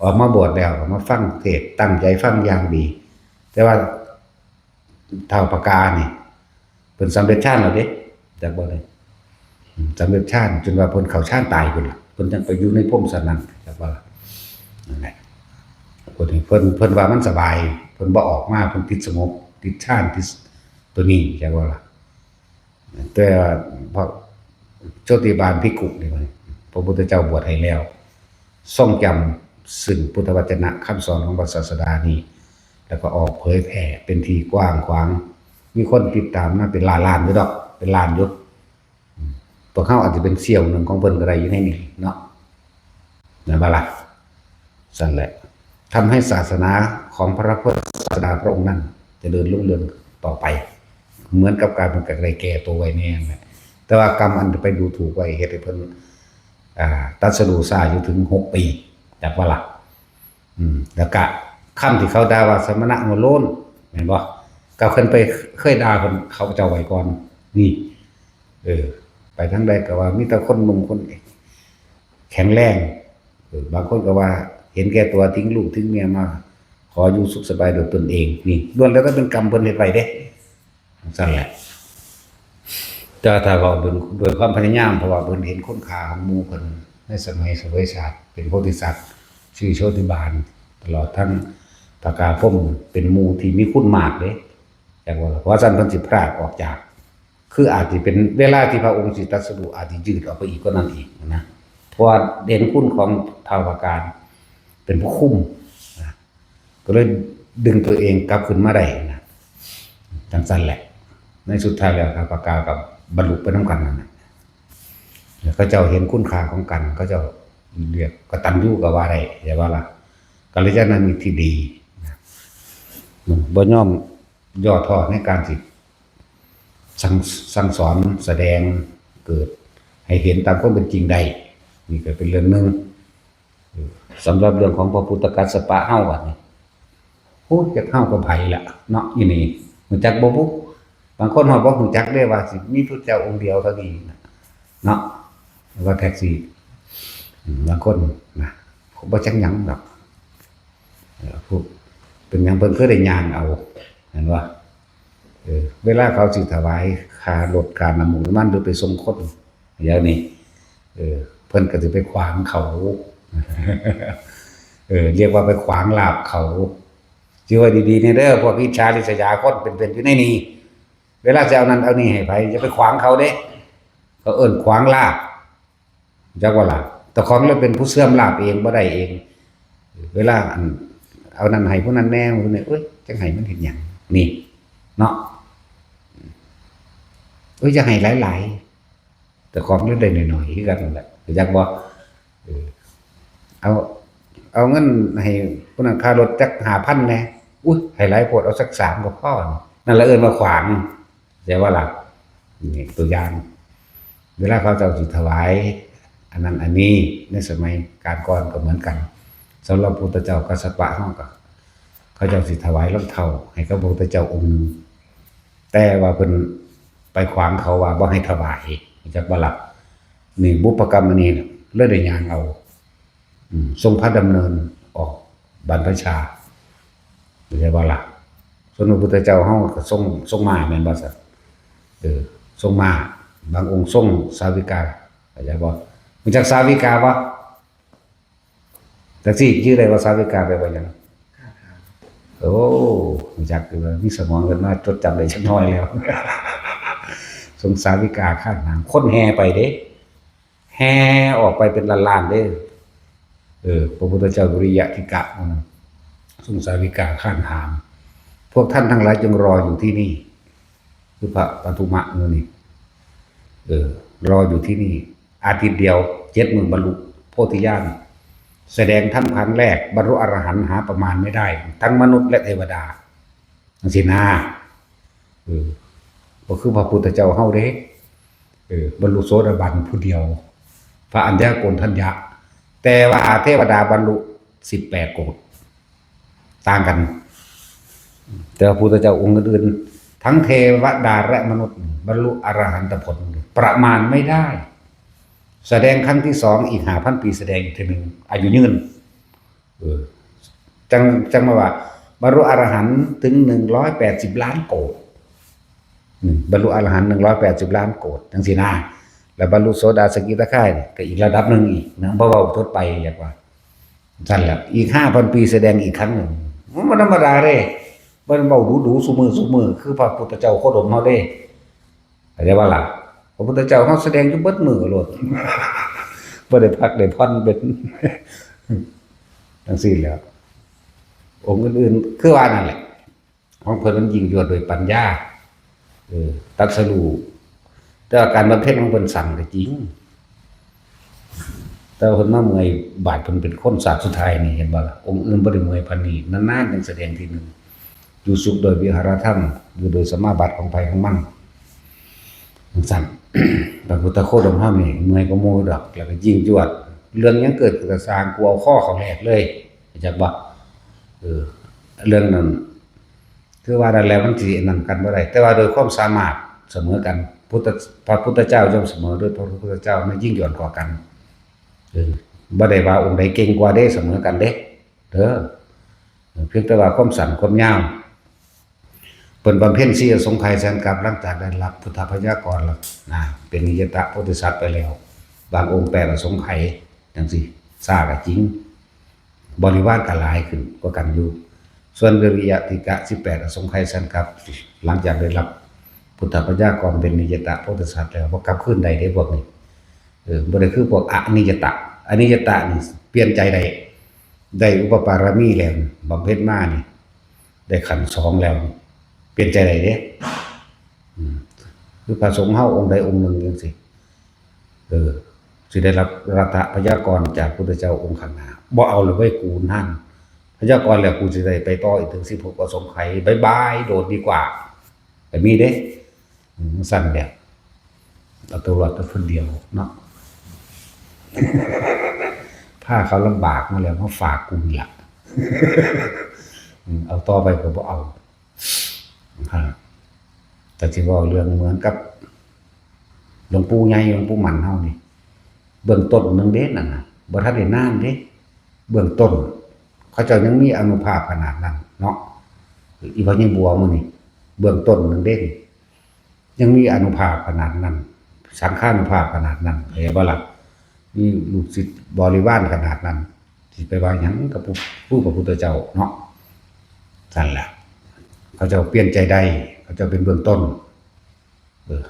ออกมาบวชแล้วมาฟังเทศน์ตั้งใจฟังอย่างดีแต่ว่าเท่าปากานี่เพิ่นสำเร็จฌานแล้วเด้จักบ่ได้สำเร็จฌานจนว่าเพิ่นเข้าฌานตายพุ่นล่ะเพิ่นจังไปอยู่ในพรหมสนั่นจักบ่ล่ะนั่นแหละเพิ่นว่ามันสบายเพิ่นบ่ออกมาเพิ่นติดสงบติดฌานติดตัวนี้จักบ่ล่ะแต่ว่าพระโชติบาลภิกขุนี่พระพุทธเจ้าบวชให้แล้วทรงจำซึ่งพุทธวจนะคำสอนของพระศาสดานี้แล้วก็ออกเผยแผ่เป็นที่กว้างขวางมีคนติดตามนะเป็นล้านๆอยู่ดอกเป็นล้านอยู่ตัวเขาอาจจะเป็นเสี้ยวหนึ่งของเพิ่นก็ได้อยู่ในนี้เนาะนะบ่ล่ะสั่นแหละทำให้ศาสนาของพระพุทธศาสดาพระองค์นั้นจะเดินรุ่งเรืองต่อไปเหมือนกับการเป็นกระไรแก่ตัวไว้แน่แหละแต่ว่ากรรมอันไปดูถูกไว้เฮ็ดให้เพิ่นตัดสรู้ซ่าอยู่ถึง6 ปีจักว่าล่ะแล้วก็คำที่เขาด่าว่าสมณะหัวโล้นเห็นบ่ก็เคยด่าเพิ่นเขาเจ้าไว้ก่อนนี่ไปทั้งใดก็ว่ามีแต่คนหนุ่มคนแข็งแรงบางคนก็ว่าเห็นแก่ตัวทิ้งลูกทิ้งเมียมาขออยู่สุขสบายโดยตนเองนี่ล้วนแล้วก็เป็นกรรมเพิ่นเฮ็ดไว้เด้ซั่นแหละแต่ถ้าว่าโดยความพยายามเพราะว่าเพิ่นเห็นคุณค่าของหมู่เพิ่นในสมัยเสวยชาติเป็นโพธิสัตว์ชื่อโชติบาลตลอดทั้งปากาพรหมเป็นหมู่ที่มีคุณมากเด้จังว่าเพราะฉะนั้นเพิ่นสิพรากออกจากคืออาจสิเป็นเวลาที่พระองค์สิตรัสรู้อาจสิยืดออกไปอีกกว่านั้นอีกนะเพราะว่าเด่นคุณของท้าวปาการเป็นผู้คุมนะก็เลยดึงตัวเองกลับขึ้นมาได้นะจังซั่นแหละในสุดท้ายแล้วท้าวปากากับบรรลุไปนำกันนั่นน่ะเขาเจ้าเห็นคุณค่าของกันเขาเจ้าเรียกกตัญญูก็ว่าได้อย่าว่าล่ะกัลยาณมิตรที่ดีบ่ยอมย่อท้อในการสิสั่งสอนแสดงเกิดให้เห็นตามความเป็นจริงได้นี่ก็เป็นเรื่องนึงสำหรับเรื่องของพระพุทธกัสสปะเฮาอ่ะนี่โอ้จักเฮาก็ไผล่ะเนาะอีนี่รู้จักบ่ปุ๊บางคนฮอดบ่รู้จักเด้ว่าสิมีพุทธเจ้าองค์เดียวเท่านี้เนาะว่าแท็กซี่บางคนนะบ่จักหยังดอกพวกเป็นหยังเพิ่นเคยได้ย่างเอาเห็นว่าเวลาเขาสิถวายค่ารถค่าน้ำมันหรือไปส่งคนอย่างนี้เพิ่นก็สิไปขวางเขาเรียกว่าไปขวางลาบเขาสิว่าดีๆนี่เด้อพวกอิจฉาริษยาคนเป็นอยู่ในนี้เวลาจะเอานั้นเอานี่ให้ไผอย่าไปขวางเขาเด้เขาเอิ้นขวางลาบจักว่าล่ะแต่ของเราเป็นผู้เสื่อมลาบเองบ่ได้เองเวลาเอานั้นให้ผู้นั้นแน่ผู้นี้จังให้มันเห็นหยังนี่เนาะจะให้หลายๆแต่ของเล่นได้หน่อยๆคือกันนั่นแหละอยากบ่เอาเงินให้ผู้นั้นค่ารถจัก 5,000 แน่ให้หลายโพดเอาสัก3ก็พอนั่นละเอิ้นว่าขวางแต่ว่าล่ะนี่ตัวอย่างเวลาเขาเจ้าสิถวายอันนั้นอันนี้ในสมัยการก่อนก็เหมือนกันสำหรับพระพุทธเจ้ากัสสปะเฮาก็เขาเจ้าสิถวายรองเท้าให้กับพระพุทธเจ้าองค์นึงแต่ว่าเพิ่นไปขวางเขาว่าบ่ให้ถวายจักบ่ล่ะนี่บุพกรรมอันนี้เลยได้ย่างเอาทรงพระดำเนินออกบรรพชาใช่บ่ล่ะส่วนพระพุทธเจ้าเฮาก็ทรงมาแม่นบ่ซั่นทรงมาบางองค์ทรงสาวิกาเข้าใจบ่รู้จักสาวิกาบ่แต่สิชื่อได้ว่าสาวิกาแปลว่าหยัง โอ้รู้จักอยู่ว่ามีสมองกันมาจดจำได้ชักน้อยแล้ว สงสาริกาข้างหางคนแห่ไปเด้แห่ออกไปเป็นล้านๆเด้พระพุทธเจ้าวิริยะธิกะนะสงสาริกาข้างหามพวกท่านทั้งหลายจงรออยู่ที่นี่คือพระปฐุมะนี่รออยู่ที่นี่อาทิตย์เดียว70,000บรรลุโพธิญาณแสดงธรรมครั้งแรกบรรลุอรหันต์หาประมาณไม่ได้ ทั้งมนุษย์และเทวดาจังซี่นะก็คือพระพุทธเจ้าเฮาเด้บรรลุโสดาบันผู้เดียวพระอัญญาโกณทัญญะแต่ว่าเทวดาบรรลุ18โกฏต่างกันแต่พระพุทธเจ้าองค์อื่นๆทั้งเทวดาและมนุษย์บรรลุอรหันตผลประมาณไม่ได้แสดงครั้งที่2อีก5,000 ปีแสดงอีกทีนึงอายุยืนจังมาว่าบรรลุอรหันต์ถึง180ล้านโกฏบรรลุอรหันต์180ล้านโกฏจังซี่นะแล้วบรรลุโสดาสกิทาคาเนี่ยก็อีกระดับหนึ่งอีกนะเพราะว่าทดไปอยากว่าสั่นแหละอีก 5,000 ปีแสดงอีกครั้งหนึ่งมันธรรมดาเด้มันเว้าดูๆซุมื้อคือพระพุทธเจ้าโคดมเฮาเด้เข้าใจว่าล่ะพระพุทธเจ้าเฮาแสดงอยู่เบิดมื้อโลด บ่ได้พักได้ผ่อนเป็น จังซี่แหล้วองค์อื่นๆคือว่านั่นแหละของเพิ่นมันยิ่งยวดโดยปัญญาตรัสรู้แต่ว่าการบำเพ็ญของเพิ่นสั่งก็จริงแต่เพิ่นมาเมื่อยบาดเพิ่นเป็นคนศาสตร์สุดท้ายนี่เห็นบ่ล่ะองค์อื่นบ่ได้เมื่อยปานนี้นานๆจังแสดงทีนึงอยู่สุขโดยวิหารธรรมอยู่โดยสมาบัติของไผของมันสั่น พระพุทธโคดมเฮานี่เมื่อยก็โมดอกแล้วก็ยิ่งยวดเรื่องยังเกิดก็สร้างกูเอาข้อเขาแรกเลยจักบ่เรื่องนั้นคือว่านั่นแหละมันสินั่นกันบ่ได้แต่ว่าโดยความสามารถเสมอกันพระพุทธเจ้าย่อมเสมอด้วยพระพุทธเจ้าไม่ยิ่งหย่อนกว่ากันบ่ได้ว่าองค์ใดเก่งกว่าเด้เสมอกันเด้เด้อเพียงแต่ว่าความสั้นความยาวเพิ่นบำเพ็ญ4อสงไขยแสนกับหลังจากได้รับพุทธพยากรแล้วนะเป็นนิยตะโพธิสัตว์ไปแล้วบางองค์8อสงไขยจังซี่ซ่าก็จริงบริวารก็หลายขึ้นกว่ากันอยู่ส่วนวิริยะธิกะ18อสงไขยแสนกับหลังจากได้รับพุทธพยากรเป็นนิยตะโพธิสัตว์แล้วบ่กลับคืนใดได้พวกนี้บ่ได้คือพวกอนิยตะนี่เปลี่ยนใจได้อุปปารมีแล้วบำเพ็ญมานี่ได้ขันธ์2แล้วเปลี่ยนใจได้เด้คือพระสงฆ์เฮาองค์ใดองค์หนึ่งจังซี่สิได้รับรัตพยากรจากพุทธเจ้าองค์ข้างหน้าบ่เอาเลยไว้กูนั่นพยากรแล้วกูสิได้ไปต่ออีกถึง16อสงไขยบ๊ายบายโดดดีกว่าแต่มีเด้สั่นแบบเอาตัวรอดแต่คนเดียวเนาะ ถ้าเขาลำบากมาแล้วเขาฝากกูนี่ล่ะ เอาต่อไปก็บ่เอาแต่ที่ว่าเรื่องเหมือนกับหลวงปู่ใหญ่หลวงปู่หมันเฮานี่เบื้องต้นนึงเด้นั่นน่ะบ่ทันได้นานเด้เบื้องต้นเขาเจ้ายังมีอานุภาพขนาดนั้นเนาะอีพระยังบัวมื้อนี่เบื้องต้นนึงเด้ยังมีอานุภาพขนาดนั้นสังฆานุภาพขนาดนั้นเข้าใจบ่ล่ะมีลูกศิษย์บริวารขนาดนั้นสิไปว่าหยังกับผู้พระพุทธเจ้าเนาะสั่นล่ะเขาเจ้าเปลี่ยนใจได้เขาเจ้าเป็นเบื้องต้น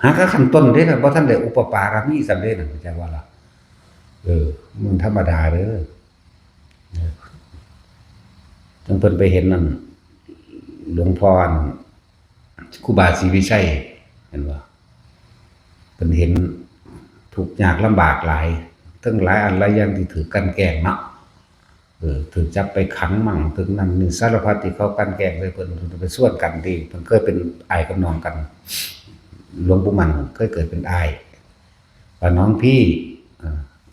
หาขั้นต้นเด้น่ะบ่ทันได้อุปปารมีสำเร็จน่ะเข้าใจว่าล่ะมันธรรมดาเด้อจังเพิ่นไปเห็นนั่นหลวงพ่อครูบาศรีวิชัยเห็นบ่เพิ่นเห็นทุกข์ยากลำบากหลายทั้งหลายอันหลายอย่างที่ถือกันแกล้งเนาะถูกจับไปขังมั่งถึงนั่นนี่สารพัดที่เขากันแกล้งเลยเพิ่นไปส่วนกันที่เพิ่นเคยเป็นอ้ายกับน้องกันหลวงปู่มันเคยเกิดเป็นอ้ายว่าน้องพี่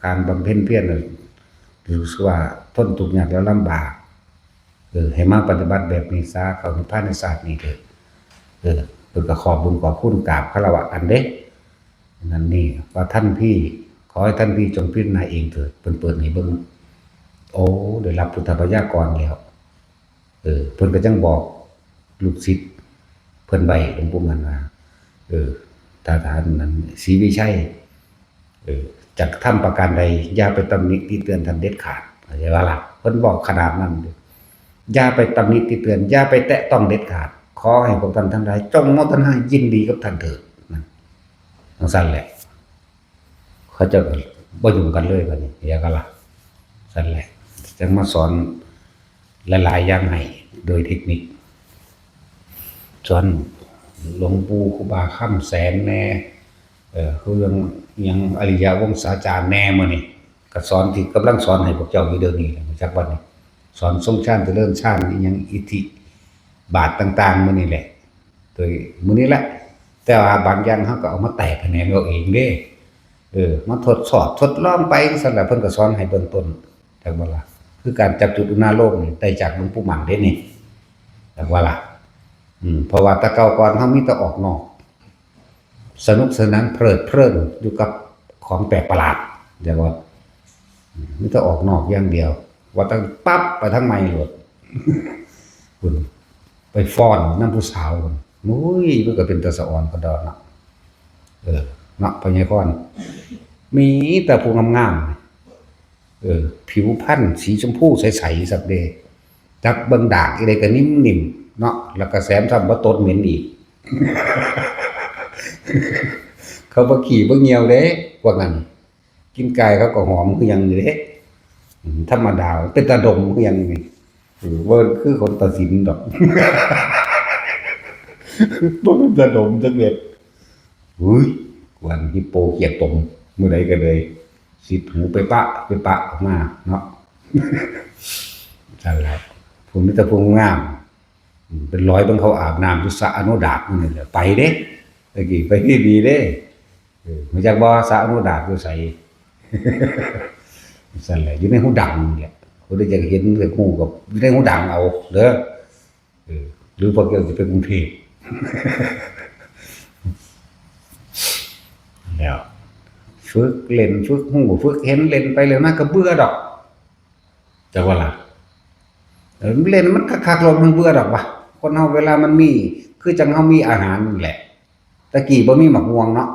การบำเพ็ญเพียรรู้สึกว่าทนทุกข์ยากแล้วลำบากให้มาปฏิบัติแบบนี้ซะเข้านิพพานในศาสตร์นี้เถิดเพิ่นก็ขอบบุญขอบคุณกราบคารวะกันเด้นั่นนี่ว่าท่านพี่ขอให้ท่านพี่จงพิจารณาเองเถิดเปิดให้เบิ่งโอ้ได้รับพุทธพยากรแล้วเพิ่นก็จังบอกลูกศิษย์เพิ่นไว้หลวงปู่มันว่าถ้าท่านนั้นศรีวิชัยจักทำประการใดอย่าไปตำหนิติเตือนท่านเด็ดขาดเข้าใจว่าล่ะเพิ่นบอกขนาดนั้น อย่าไปตำหนิติเตือนอย่าไปแตะต้องเด็ดขาดขอให้พวกท่านทั้งหลายจงโมทนายินดีกับท่านเถิดนั่นสั่นแหละเขาจะบ่ยุ่งกันเลยบัดนี้อย่ากันล่ะสั่นแหละจึงมาสอนหลายๆอย่างให้โดยเทคนิคสอนหลวงปู่ครูบาค่ำแสนแน่คือยังอริยวงศาจารย์แน่มื้อนี้ก็สอนที่กำลังสอนให้พวกเจ้าอยู่เดี๋ยวนี้จากวันนี้สอนทรงชาติเจริญชาติอีหยังอิทธิบาทต่างๆมื้อนี้แหละโดยมื้อนี้แหละแต่ว่าบางอย่างเฮาก็เอามาแตกแขนงเอาเองเด้มาทดสอบทดลองไปซั่นแหละเพิ่นก็สอนให้เบื้องต้นจักบ่ล่ะคือการจับจุดอุณาโลกนี่ได้จากหลวงปู่หม่ำเด้นี่จักว่าล่ะเพราะว่าแต่เก่าก่อนเฮามีแต่ออกนอกสนุกสนานเพลิดเพลินอยู่กับของแปลกประหลาดเรียกว่ามีแต่ออกนอกอย่างเดียวว่าตั้งปั๊บไปทั้งไม้โลดคุณไปฟ้อนน้ำผู้สาวคุณมุ้ยมันก็เป็นตะสะอ่อนกระดอนเนาะเนาะพญาคอนมีแต่ผู้งามๆผิวพรรณสีชมพูใสๆสักเดจักเบิ่งดากอีใดก็นิ่มๆเนาะแล้วก็แซมซ้ำบ่ตดเหม็นอีก เขาบ่ขี้บ่เหี่ยวเด้พวกนั้นกินไก่เขาก็หอมคือหยังอยู่เด้ธรรมดาเป็นตาดมคือหยังนี่บ่คือคนตัดสินดอก บ่เป็นตาดมจังเม็ดอุ้ยกวนฮิปโปเกียกตมมื้อใดก็เลยสิหูไปปะออกมาเนาะ นั่นแหละผมมีแต่พวกงามเป็นร้อยเบิ่งเขาอาบน้ำอยู่สระอโนดาตนี่แหละไปเด้ตะกี้ไปดีๆเด้มาจากบ่สระอโนดาตอยู่ไส สั่นแหละอยู่ในหูดังนี่แหละคนได้อยากเห็นก็ฮู้กับอยู่ในหูดังเอาเด้อหรือพวกเจ้าสิไปกรุงเทพ แล้วฝึกเล่นฝึกฮู้ฝึกเห็นเล่นไปเรื่อยมาก็เบื่อดอกจักว่าล่ะเล่นมันคักๆลงมันเบื่อดอกวะคนเฮาเวลามันมีคือจังเฮามีอาหารนี่แหละตะกี้บ่มีหมักม่วงเนาะ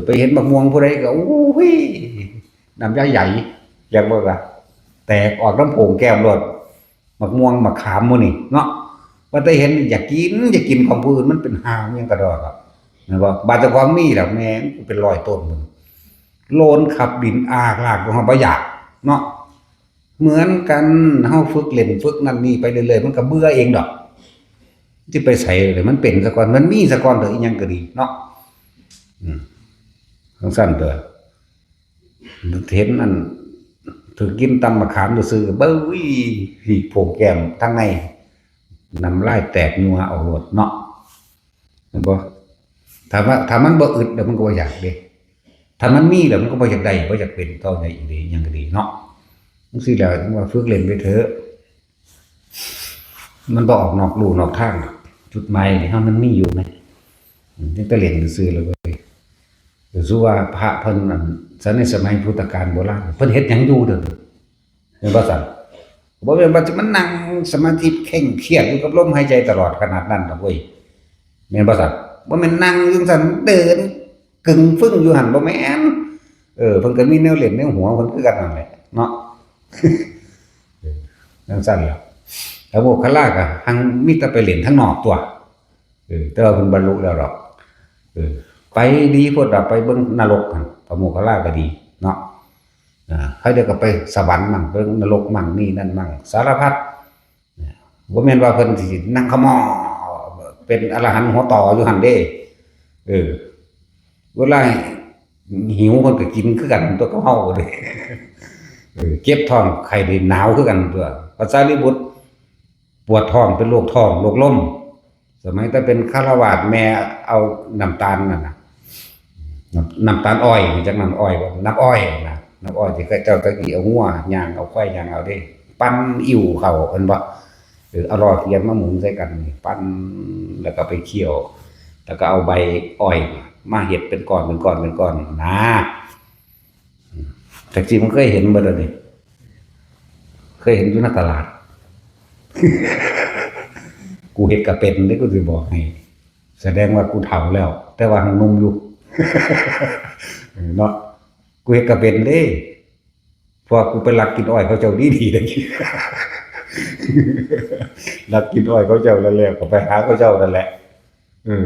ไปเห็นหมักม่วงผู้ใดก็โอ้ยน้ำยาใหญ่อยากบ่ล่ะแตกออกน้ำโพงแก้มรถหมักม่วงหมักขามหมู่นี่เนาะว่าแต่เห็นอยากกินของผู้อื่นมันเป็นหามยังกระดอกอ่ะนะบ่บาดเจ้าของมีแล้วแม่งเป็น100ต้นมึงโลนขับดินอากลากของเฮาบ่อยากเนาะเหมือนกันเฮาฝึกเล่นฝึกนั่นนี่ไปเรื่อยๆมันก็เบื่อเองดอกสิไปใส่เลยมันเป็นซะก่อนมันมีซะก่อนเถอะอีหยังก็ดีเนาะจังซั่นเด้อเห็นอันถือกินตำมะขามซื่อๆเบ้ยหีโผงแก้มทั้งในน้ำลายแตกนัวเอาโลดเนาะเห็นบ่ถ้ามันบ่อึดเดี๋ยวมันก็บ่อยากเด้ถ้ามันมีแล้วมันก็บ่อยากได้บ่อยากเป็นต่อไปอีกเด้หยังก็ดีเนาะจังซี่แล้วถึงว่าฝึกเล่นไปเถอะมันบ่ออกนอกลู่นอกทางจุดหมายนี่เฮามันมีอยู่แม่จังแต่เล่นซื่อๆเลยเว้ยสู้ว่าพระเพิ่นนั่นในสมัยพุทธกาลโบราณเพิ่นเฮ็ดหยังอยู่เด้อเห็นบ่ซั่นบ่แม่นว่าจะมานั่งสมาธิเคร่งเครียดอยู่กับลมหายใจตลอดขนาดนั้นดอกเว้ยแม่นบ่ซั่นบ่แม่นนั่งอยู่ซั่นเดินกึ่งฟึ่งอยู่หั่นบ่แม่นเพิ่นก็มีแนวเล่นแนวหัวเพิ่นคือกันนั่นแหละเนาะ จังซั่นล่ะแล้วโมคคัลลาก็หังมีแต่ไปเล่นข้างนอกตัวแต่ว่าเพิ่นบรรลุแล้วดอกไปดีพวกเราไปเบิ่งนรกหั่นพระโมคคัลลาก็ดีเนาะเขาเดี๋ยวก็ไปสวรรค์มั่งเบิ่งนรกมั่งนี่นั่นมั่งสารพัดบ่แม่นว่าเพิ่นสินั่งขมอเป็นอรหันต์หัวต่ออยู่หั่นเด้เวลาหิวเพิ่นก็กินคือกันตัวกับเฮาเด้เก็บท้องไข้ได้หนาวคือกันตัวพระสารีบุตรปวดท้องเป็นโรคท้องโรคลมสมัยแต่เป็นฆราวาสแม่เอาน้ำตาลนั่นน่ะน้ำตาลอ้อยจักน้ำอ้อยบ่น้ำอ้อยนะน้ำอ้อยที่เจ้าตะกี้เอางัวย่างเอาควายย่างเอาเด้ปั้นอิ่วเข้าเพิ่นบ่เอารอเทียนมาหมุนใส่กันปั้นแล้วก็ไปเคี่ยวแล้วก็เอาใบอ้อยมาเฮ็ดเป็นก้อนนะแต่จริงมันเคยเห็นบ่ดอกนี่เคยเห็นอยู่ในตลาด กูเฮ็ดก็เป็นเด้กูสิบอกให้แสดงว่ากูเฒ่าแล้วแต่ว่ายังหนุ่มอยู่ เนาะกูเฮ็ดก็เป็นเด้พอกูไปลักกินอ้อยเขาเจ้าดีๆตะกี้ รักกินอ้อยเขาเจ้าแล้วแหละก็ไปหาเขาเจ้านั่นแหละเออ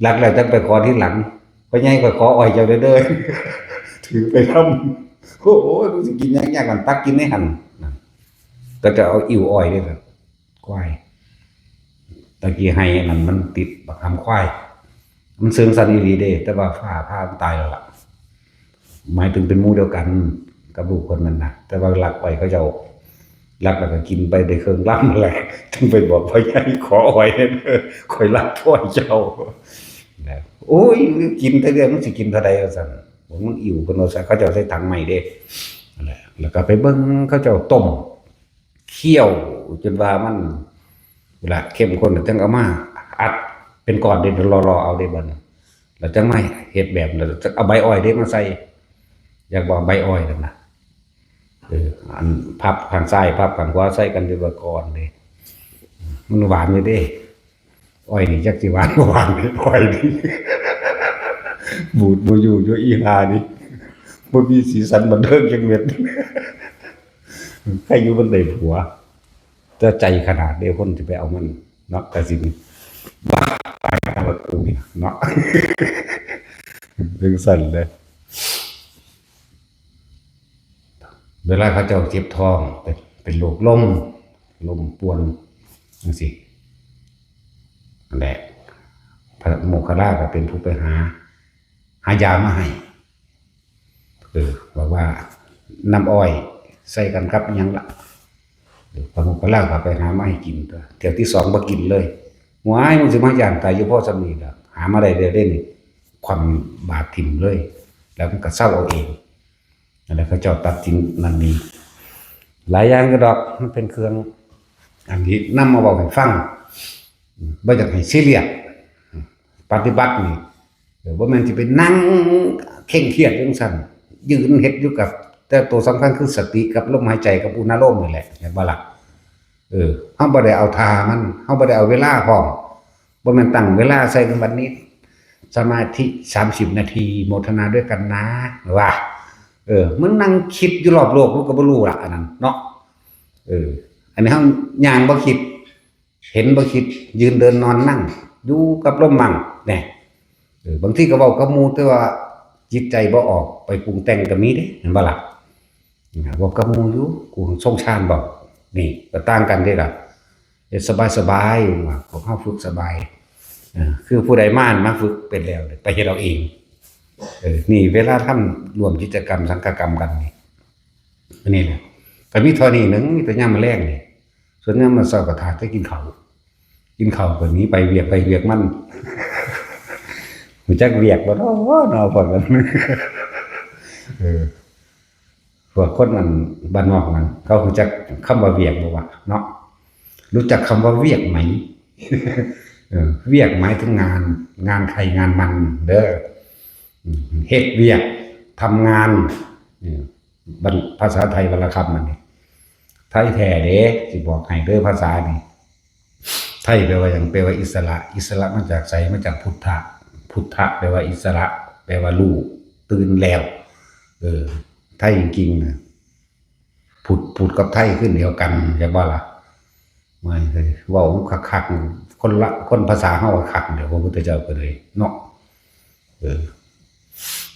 รักแล้วจังไปขอที่หลังพ่อใหญ่ก็ขออ้อยเจ้าเด้อถือไปทำโอ้โหรู้สึกกินยากๆกันตักกินไม่หันนั่นก็จะเอาอิ่วอ้อยด้วยครับควายตะกี้ให้นั่นมันติดบักคำควายมันเซิงสันอีหลีเด้แต่ว่าผ้ามันตายแล้วล่ะหมายถึงเป็นหมู่เดียวกันกับลูกคนนั้นนะแต่ว่ารักไปเขาเจ้ารักแล้วก็กินไปได้เครื่องล่ำแหละถึงไปบอกพ่อใหญ่ขออ้อยเด้อคอยรักพ่อเจ้านะโอ้ยกินแต่เดือนมันสิกินเท่าใดว่าซั่นผมมันอิ่วเพิ่นว่าซั่นเขาเจ้าใส่ถังใหม่เด้นั่นแหละแล้วก็ไปเบิ่งเขาเจ้าต้มเคี่ยวจนว่ามันเวลาเข้มข้นจังเอามาอัดเป็นก้อนเด้รอเอาเด้บัดนั้นแล้วจังไม่เฮ็ดแบบแล้วจะเอาใบอ้อยเด้มาใส่อยากบอกใบอ้อยนั่นน่ะอันพับข้างซ้ายพับข้างขวาใส่กันอยู่ว่าก่อนเด้มันหวานอยู่เด้อ้อยนี่จักสิหวานบ่หวานเด้อ้อยนี่ บูดบ่อยู่อีหานี่บ่มีสีสันบันเทิงจังเม็ดใครอยู่บนได้ผัวแต่ใจขนาดเดียวคนสิไปเอามันเนาะก็สิบ้าตายกันว่ากูนี่เนาะ ถึงสั่นเลยเวลาเขาเจ้าเจ็บท้องเป็นโรคลมป่วนจังซี่นั่นแหละพระโมคคัลลาก็เป็นผู้ไปหายามาให้บอกว่าน้ำอ้อยใส่กันครับยังละพระโมคคัลลาก็ไปหามาให้กินตัวเที่ยวที่สองบ่กินเลยหัวไอ้มันสิมาย่านตายอยู่พ่อสำนีล่ะหามาได้เด้นี่ความบาดถิ่มเลยแล้วมันก็เศร้าเอาเองนั่นแหละเขาเจ้าตัดทิ้งนั่นนี่หลายอย่างก็ดอกมันเป็นเครื่องอันนี้นำมาบอกให้ฟังบ่อยากให้ซีเรียสปฏิบัตินี่ว่ามันจะไปนั่งเคร่งเครียดจังซั่นยืนเฮ็ดอยู่กับแต่ตัวสำคัญคือสติกับลมหายใจกับอุณหภูมินี่แหละเห็นบ่ล่ะเฮาบ่ได้เอาท่ามันเฮาบ่ได้เอาเวลาพร้อมบ่แม่นตั้งเวลาใส่กันบัดนี้สมาธิ30นาทีโมทนาด้วยกันนะว่ามึงนั่งคิดอยู่รอบโลกมึงก็บ่รู้ล่ะอันนั้นเนาะอันนี้เฮาย่างบ่คิดเห็นบ่คิดยืนเดินนอนนั่งอยู่กับลมมั่งแน่บางทีก็เว้ากับหมู่แต่ว่าจิตใจบ่ออกไปปรุงแต่งก็มีเด้เห็นบ่ล่ะเว้ากับหมู่อยู่กูสงสารบ่นี่ก็ต่างกันเด้ล่ะเฮ็ดสบายๆว่าพวกเฮาฝึกสบายคือผู้ใดมาฝึกเป็นแล้วไปเฮ็ดเอาเองนี่เวลาทำรวมกิจกรรมสังฆกรรมกันนี่แหละก็มีเท่านี้นึงมีแต่ยามมื้อแลงนี่ส่วนยามมื้อเช้าก็ทาแต่กินข้าวก็หนีไปเวียกมันรู้จักเวียกบ่เนาะพวกนั้นพวกคนมันบ้านนอกนั้นเขารู้จักคำว่าเวียกบ่วะเนาะรู้จักคำว่าเวียกไหมเวียกหมายถึงงานใครงานมันเด้อเฮ็ดเวียกทำงานภาษาไทยวรรณคำมันนี่ไทยแท้เด้สิบอกให้เด้อภาษานี่ไทยแปลว่าหยังแปลว่าอิสระมาจากไสมาจากพุทธะแปลว่าอิสระแปลว่ารู้ตื่นแล้วไทยจริงๆนะพุทธกับไทยขึ้นเดียวกันใช่บ่ล่ะไม่เคยเว้าคักๆคนภาษาเฮาคักเดี๋ยวพระพุทธเจ้าก็เลยเนาะ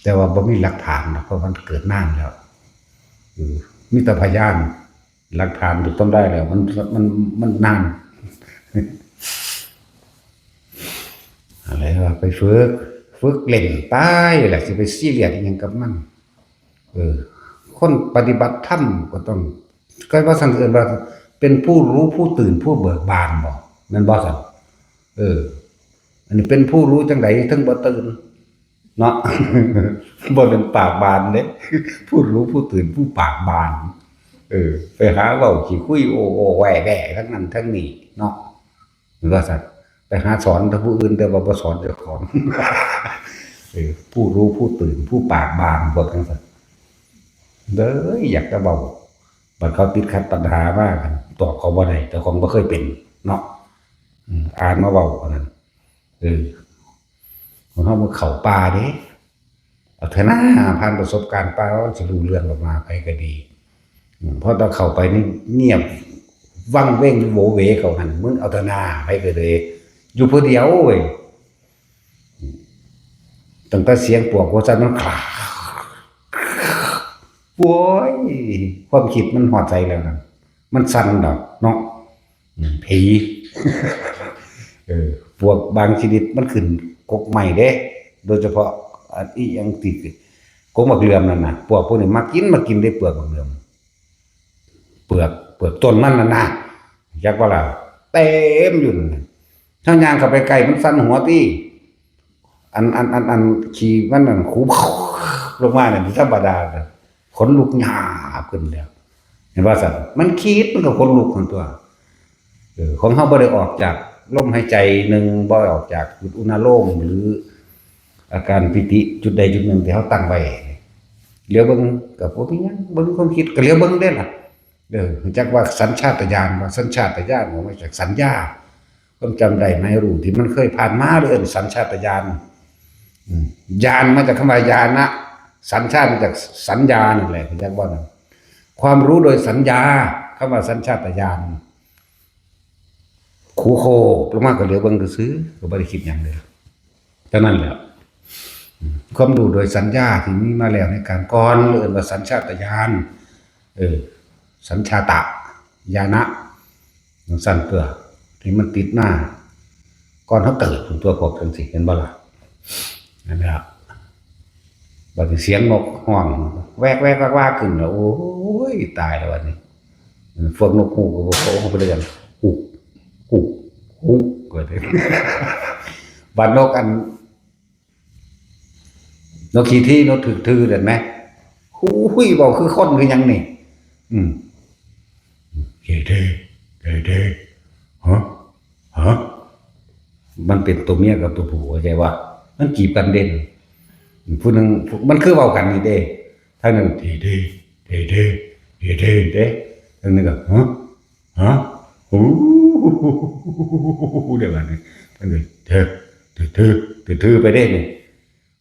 แต่ว่าบ่มีหลักฐานนะเพราะมันเกิดนานแล้วมีแต่พยานหลักฐานถูกต้องได้แล้วมันนานอะไรว่าไปฝึกเล่นตายแหละสิไปซีเรียสอีหยังกับมันคนปฏิบัติธรรมก็ต้องก็ว่าสั่งเอิ้นว่าเป็นผู้รู้ผู้ตื่นผู้เบิกบานบ่แม่นบ่ซั่นอันนี้เป็นผู้รู้จังได๋ถึงบ่ตื่นเนาะ บ่เป็นปากบานเด้ ผู้รู้ผู้ตื่นผู้ปากบานไปหาเว้าขี้คุยโอ้แหว่แหว่ทั้งนั้นทั้งนี้เนาะว่าซั่นไปหาสอนแต่ผู้อื่นแต่ว่าบ่สอนเจ้าของ ผู้รู้ผู้ตื่นผู้ปากบานพวกนั้นซั่นเด้ออยากจะเว้าบัดเขาติดขัดปัญหามากตอบเขาบ่ได้แต่ของบ่เคยเป็นเนาะอ่านมาเว้าอันนั้นของเฮาบ่เข้าป่าเด้เอาเถอะนะผ่านประสบการณ์ป่าว่าสิรู้เรื่องออกมาไปก็ดีเพราะถ้าเข้าไปนี่เงียบ วังเว้งโหวเหวเขาหันมึงเอาแตหนาไปก็เลยอยู่ผู้เดียวเว้ยตั้งแต่เสียงปวกโคซันมันคลาโว้ยความคิดมันหอดใจแล้วนะมันสั่นดอกเนาะผีพวกบางชนิดมันขึ้นกกใหม่เด้โดยเฉพาะอันอีหยังติกกมะเขือนั่นน่ะพวกนี้มากินได้เปลือกมะเขือเปลือกต้นมันน่ะนะจักว่าล่ะเต็มอยู่นั่นถ้าย่างเข้าไปใกล้มันสั่นหัวติอันขี้มันนั่นคูลงมาเนี่ยธรรมดาขนลุกหยาบขึ้นแล้วเห็นว่าสั่นมันคิดมันก็ขนลุกของตัวของเฮาบ่ได้ออกจากลมหายใจหนึ่งบ่ออกจากอุณโลมหรืออาการปิติจุดใดจุดหนึ่งที่เฮาตั้งไว้เลี้ยวเบิ่งก็บ่มีหยังเบิ่งความคิดก็เลี้ยวเบิ่งได้ล่ะจักว่าสัญชาตญาณว่าสัญชาตญาณมาจากสัญญาความจำได้ไม่รู้ที่มันเคยผ่านมาหรือสัญชาตญาณญาณมาจากคำว่าญาณะสัญชาติมาจากสัญญานั่นแหละจักว่านั่นความรู้โดยสัญญาคำว่าสัญชาตญาณคูโคประมาณก็เหลือเบิ่งซื่อก็บ่ได้คิดหยังเลยเท่านั้นแหละความรู้โดยสัญญาที่มีมาแล้วในการก่อนเรียกว่าสัญชาตญาณสัญชาตญาณะสั่นเกลือที่มันติดหน้าก่อนเขาเกิดตัวพวกจังสิเห็นบ่ล่ะนั่นแหละบัดนี้เสียงนกฮ้องแวกว่าขึ้นแล้วโอ้ยตายแล้วบัดนี้พวกนกฮูกก็บ่โผล่ไปเลยกันฮูกก็ได้บัดนกอันนกขี้ที่นกถึกทื่อเห็นไหมฮู้ยบอกคือคนคือหยังนี่เท่ฮะมันเป็นตัวเมียกับตัวผู้เข้าใจว่ามันจีบกันเด่นผู้นึงมันคือเว้ากันนี่เด้ทางนึงเท่เด้ทางนึงก็ฮะฮู้เดี๋ยวมันทางนึงทื่อไปเด้นี่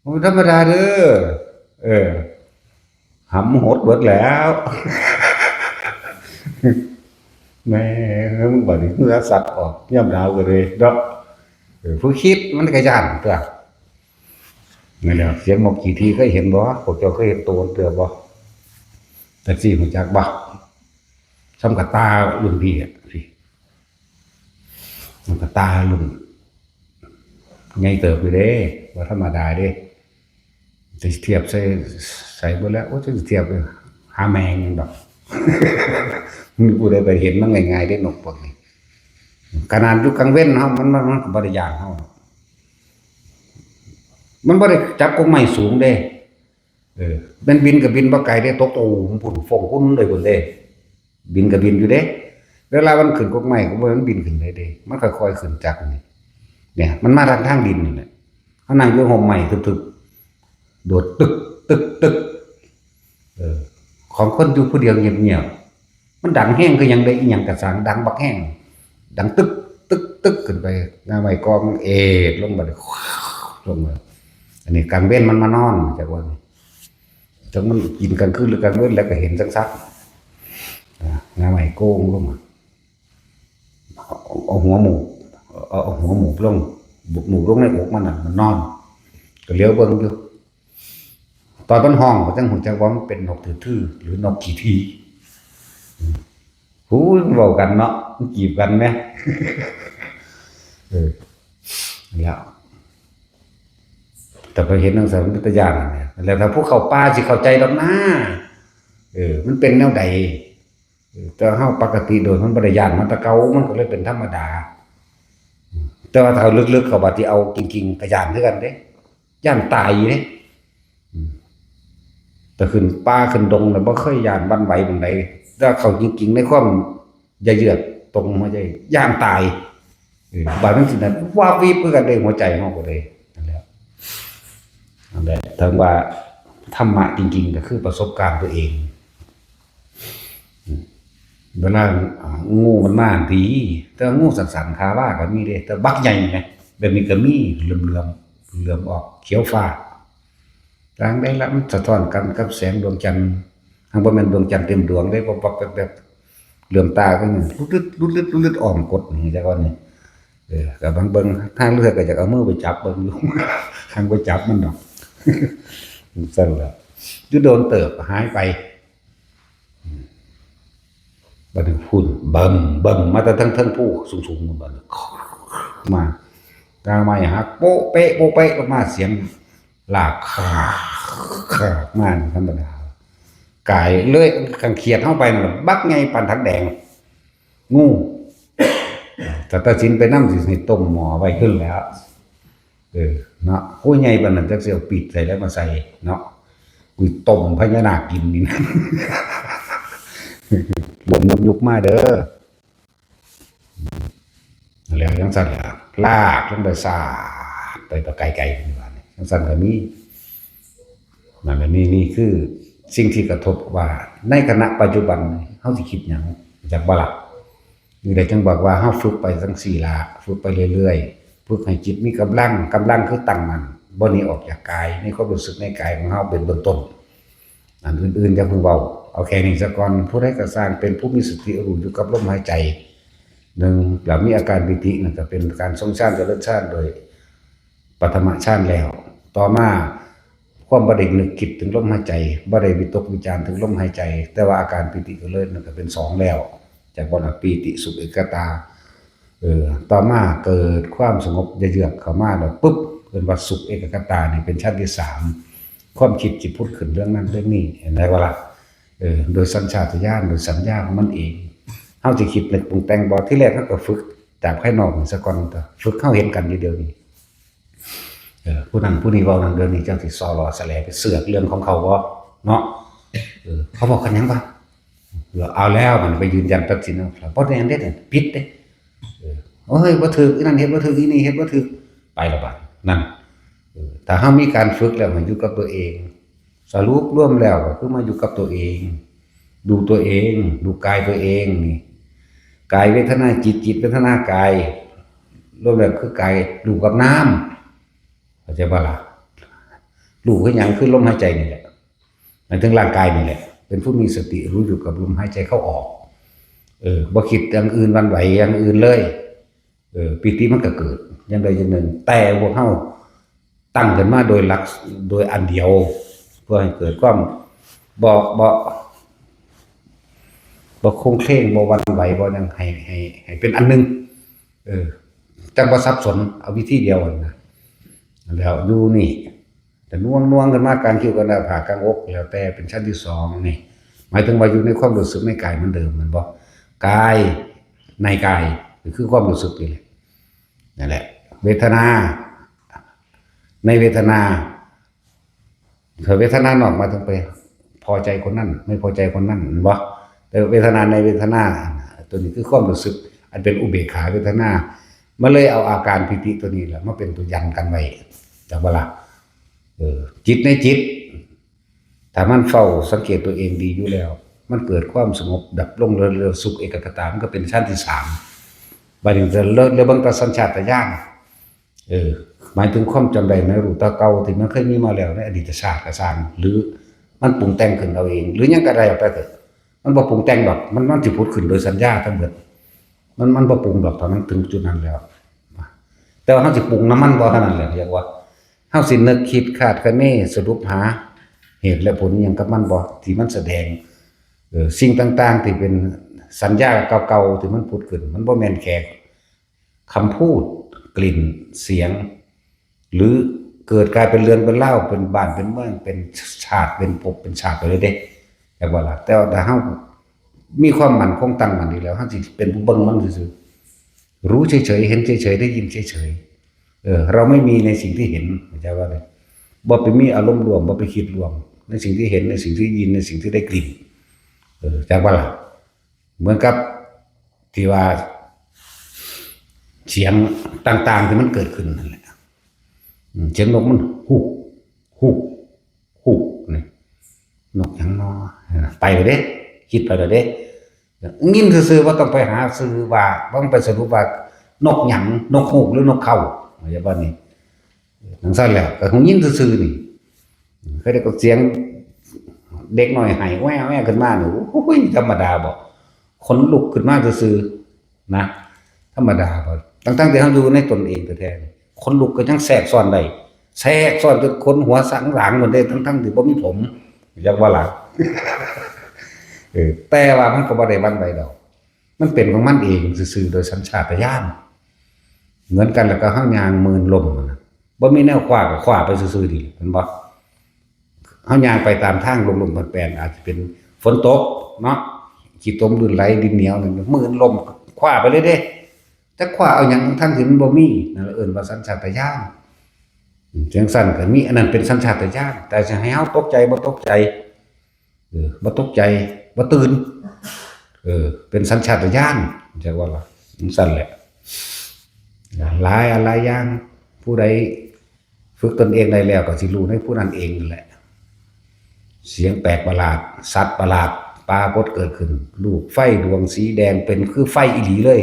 โอ้ธรรมดาเด้อหำหดเบิดแล้วแม่มึงบ่ได้เหือสัตว์ออกย่ำดาวก็เลยเนาะผู้คิดมันก็ย่านตัวนั่นแหละเสียงนกกี่ทีเคยเห็นบ่พวกเจ้าเคยเห็นตัวเตือบ่แต่สิรู้จักบ่ซ้ำกับตารุ่นพี่อ่ะสิมันกับตารุ่นใหญ่เติบอยู่เด้บ่ธรรมดาเด้จะเทียบใส่บ่แล้วโอ้จะเทียบหาแมงดอกมีผู้ใดไปเห็นมันง่ายๆได้นกพวกนี้ขนาดอยู่กลางเว้นเฮามันบ่ได้ย่างเฮามันบ่ได้จับกงไม้สูงเด้มันบินก็บินบ่ไกลเด้ตกตูมพุ่นฟงพุ่นเลยพุ่นเด้บินก็บินอยู่เด้เวลามันขึ้นกงไม้ก็บ่มันบินขึ้นได้เด้มันค่อยๆขึ้นจากนี่เนี่ยมันมาทางดินนี่แหละเฮานั่งอยู่ห่มไม้ทึบๆโดดตึกของคนอยู่ผู้เดียวเงียบๆมันดังแห้งคือหยังได้อีหยังกระสังดังบักแห้งดังตึกขึ้นไปหน้าไม้กองลงบัดลงมาอันนี้กลางเว้นมันมานอนจากว่าจังมันกินกลางคืนหรือกลางเว้นแล้วก็เห็นซักหน้าไม้โกงลงมาเอาหัวหมูลงบุกหมูลงในอกมันน่ะมันนอนก็เลี้ยวเบิ่งอยู่ตอนมันห้องก็จังหูจักว่ามันเป็นนกทื่อหรือนกขี้ทีหูเว้ากันเนาะมันจีบกันแหมแล้วแต่พอเห็นหนังสือวิทยาเนี่ยแล้วถ้าพวกเขาป่าสิเข้าใจดอกนะมันเป็นแนวใดแต่เฮาปกติโดยมันบ่ได้ย่านมันตะเกามันก็เลยเป็นธรรมดาแต่ว่าถ้าลึกๆเข้าว่าที่เอาจริงๆก็ย่านคือกันเด้ย่านตายอยู่เด้แต่ขึ้นป่าขึ้นดงแล้วบ่เคยย่านบันไหวปานใดถ้าเข้าจริงๆในความอย่าเยือกตรงหัวใจย่านตายบาดนั้นสินั้นว่าวีบคือกันได้หัวใจเฮาก็ได้นั่นแหละถึงว่าธรรมะจริงๆก็คือประสบการณ์ตัวเองเวลางูมันมาดีแต่งูสันๆคาว่าก็มีเด้แต่บักใหญ่ไงแบบนี้ก็มีเหลื่อมออกเขียวฟ้าทางได้ละมันสะท้อนกันกับแสงดวงจันทร์ทางบ่แม่นดวงจันทร์เต็มดวงได้บ่แบบ เหลื่อมตาก็นี่ลุดอ้อมกดนี่จักก่อนนี่ก็บางเบิ่งทางเลือกก็จะเอามือไปจับเบิ่งอยู่ ทางไปจับมันดอก ซั่นล่ะอยู่โดนเติบหายไปบัดนี้พุ่นเบิ่งมาแต่ทั้งผู้สูงๆบัดนี้มากลางไม้หักโป๊ะเป๊ะโป๊ะเป๊ะออกมาเสียงลากขามาธรรมดากายเลื่อยกังเขียดเข้าไปมันบักไงปันทักแดงงูแต่ตาสินไปน้ำสิให้ต้มหมอไว้ขึ้นแล้วเนาะโอ้ยไงปานนั้นจักสิเอาปิดใส่แล้วมาใส่เนาะกูต้มพญานาคกินนี่นะ บ่นยุกมาเด้อแล้วจังซั่นล่ะลากลงไปซาดไปต่อไกลๆนี่ว่านี่จังซั่นก็มีนั่นแหละนี่คือสิ่งที่กระทบว่าในขณะปัจจุบันเฮาสิคิดหยังจักบ่ล่ะนี่ได้จังบอกว่าเฮาฝึกไปจังซี่ล่ะฝึกไปเรื่อยๆฝึกให้จิตมีกำลังคือตั้งมั่นบ่หนีออกจากกายในความรู้สึกในกายของเฮาเป็นเบื้องต้นอันอื่นๆอย่าเพิ่งเว้าเอาแค่นี้ซะก่อนผู้ใดก็สร้างเป็นผู้มีสติรู้อยู่กับลมหายใจหนึ่งแล้วมีอาการปิตินั่นก็เป็นการทรงฌานเจริญฌานโดยปฐมฌานแล้วต่อมาความบ่ได้นึกคิดถึงลมหายใจบ่ได้วิตกวิจารถึงลมหายใจ แต่ว่าอาการปิติก็เลยนั่นก็เป็นสองแล้วจากบ่นะปีติสุขเอกตาต่อมาเกิดความสงบเยือกเข้ามาแล้วปุ๊บเกิดว่าสุขเอกคตานี่เป็นชั้นที่3ความคิดจิตพูดขึ้นเรื่องนั้นเรื่องนี้เห็นได้บ่ล่ะโดยสัญชาตญาณโดยสัญญาของมันเองเฮาสิคิดนึกปรุงแต่งบ่ที่แรกเฮาก็ฝึกจากภายนอกนี่ซะก่อนฝึกเฮาเห็นกันอยู่เดียวนี้ผู้นั้นผู้นี้เว้านั้นเรื่องนี้จังสิซ้อล้อแสลไปเสือกเรื่องของเขาบ่เนาะเขาบอกกันหยังวะเอาแล้วมันไปยืนยันตัดสินเอาบ่ได้อันเด็ดผิดเด้โอ้ยบ่ถูกอีนั่นเฮ็ดบ่ถูกอีนี่เฮ็ดบ่ถูกไปละบาดนั่นถ้าเฮามีการฝึกแล้วมันอยู่กับตัวเองสรุปรวมแล้วก็คือมาอยู่กับตัวเองดูตัวเองดูกายตัวเองนี่กายเวทนาจิตเวทนากายรวมแล้วคือกายดูกับน้ำเข้าใจบ่ล่ะรู้คือหยังคือลมหายใจนี่แหละหมายถึงร่างกายนี่แหละเป็นผู้มีสติรู้อยู่กับลมหายใจเข้าออกบ่คิดอย่างอื่นวันไหวอย่างอื่นเลยปิติมันก็เกิดอย่างใดอย่างหนึ่งแต่พวกเฮาตั้งขึ้นมาโดยหลักโดยอันเดียวเพื่อให้เกิดความบ่คงเคร่งบ่หวั่นไหวบ่หยังให้เป็นอันหนึงจังบ่สับสนเอาวิธีเดียวนะแล้วอยู่นี่แต่น่วงกันมาการคิ้วกันหน้าผากกลางอกแล้วแต่เป็นชั้นที่2นี่หมายถึงว่าอยู่ในความรู้สึกในกายเหมือนเดิมมันบ่กายในกายคือความรู้สึกนี่แหละนั่นแหละเวทนาในเวทนาเวทนานอกมาถึงไปพอใจคนนั้นไม่พอใจคนนั้นบ่แต่เวทนาในเวทนาตัวนี้คือความรู้สึกอันเป็นอุเบกขาเวทนามันเลยเอาอาการปิติตัวนี้แหละมาเป็นตัวยันกันไว้จักบ่ล่ะจิตในจิตถ้ามันเฝ้าสังเกตตัวเองดีอยู่แล้วมันเกิดความสงบดับลงเร็วๆสุขเอกคตามันก็เป็นชั้นที่3บัดนี้จะเลิกเบิ่งตาสัญชาตญาณหมายถึงความจำได้ในรูปตาเก่าที่มันเคยมีมาแล้วในอดีตชาติก็สร้างหรือมันปรุงแต่งขึ้นเอาเองหรือหยังก็ได้เอาไปเถอะมันบ่ปรุงแต่งดอกมันสิพูดขึ้นโดยสัญญาทั้งหมดมันบ่ปรุงดอกตอนนั้นถึงจุดนั้นแล้วแต่ว่าเฮาสิปรุงน้ำมันบ่เท่านั้นแหละเรียกว่าเฮาสินึกคิดคาดคะเนสรุปหาเหตุและผลหยังกับมันบ่ที่มันแสดงสิ่งต่างๆที่เป็นสัญญาเก่าๆที่มันพูดขึ้นมันบ่แม่นแค่คำพูดกลิ่นเสียงหรือเกิดกลายเป็นเรือนเป็นเล่าเป็นบ้านเป็นเมืองเป็นชาติเป็นภพเป็นชาติไปเลยเด้แต่ว่าล่ะแต่ถ้าเฮามีความมั่นคงตั้งมั่นดีแล้วเฮาสิเป็นผู้เบิ่งมันซื่อๆรู้เฉยๆเห็นเฉยๆได้ยินเฉยๆเราไม่มีในสิ่งที่เห็นเข้าใจว่าไงบ่ไปมีอารมณ์รวมบ่ไปคิดรวมในสิ่งที่เห็นในสิ่งที่ยินในสิ่งที่ได้กลิ่นจักว่าล่ะเหมือนกับที่ว่าเสียงต่างๆที่มันเกิดขึ้นนั่นแหละเสียงนกมันฮู้นี่นกหยังน้อไปเลยเด้คิดไปเลยเด้ยินซื่อๆว่าต้องไปหาซื้อว่าต้องไปสรุปว่านกหยังนกฮูกหรือนกเขาว่าอย่างว่านี่จังซั่นแหละก็คงยินซื่อๆนี่เคยได้ก็เสียงเด็กน้อยให้แว่ๆขึ้นมานี่โอ้ยธรรมดาบ่ ขนลุกขึ้นมาซื่อๆนะธรรมดาบ่ตั้งๆที่เฮาอยู่ในตนเองแท้ๆขนลุกก็ยังแทรกซ้อนได้แทรกซ้อนจนคนหัวสังหลังหมดเลยทั้งๆที่บ่มีผมอยากว่าล่ะ แต่ว่ามันก็บ่ได้วันใดดอกมันเป็นของมันเองซื่อๆโดยสัญชาตญาณเหมือนกันแล้วก็เฮายางมืนลมนั่นน่ะบ่มีแนวขว้าก็ขว้าไปซื่อๆดิเห็นบ่เฮายางไปตามทางลมๆแปรๆอาจจะเป็นฝนตกเนาะขี้ตมลื่นไหลดินเหนียวนั่นมืนลมขว้าไปเลยเด้จักขว้าเอาหยังทั้งที่มันบ่มีนั่นเอิ้นว่าสัญชาตญาณจังซั่นก็มีอันนั้นเป็นสัญชาตญาณแต่จะให้เฮาตกใจบ่ตกใจบ่ตกใจบ่ตื่นเป็นสัญชาตญาณจักว่าล่ะจังซั่นแหละหลายอะไรอย่างผู้ใดฝึกตนเองได้แล้วก็สิรู้ในผู้นั้นเองนั่นแหละเสียงแปลกประหลาดสัตว์ประหลาดปรากฏเกิดขึ้นลูกไฟดวงสีแดงเป็นคือไฟอีหลีเลย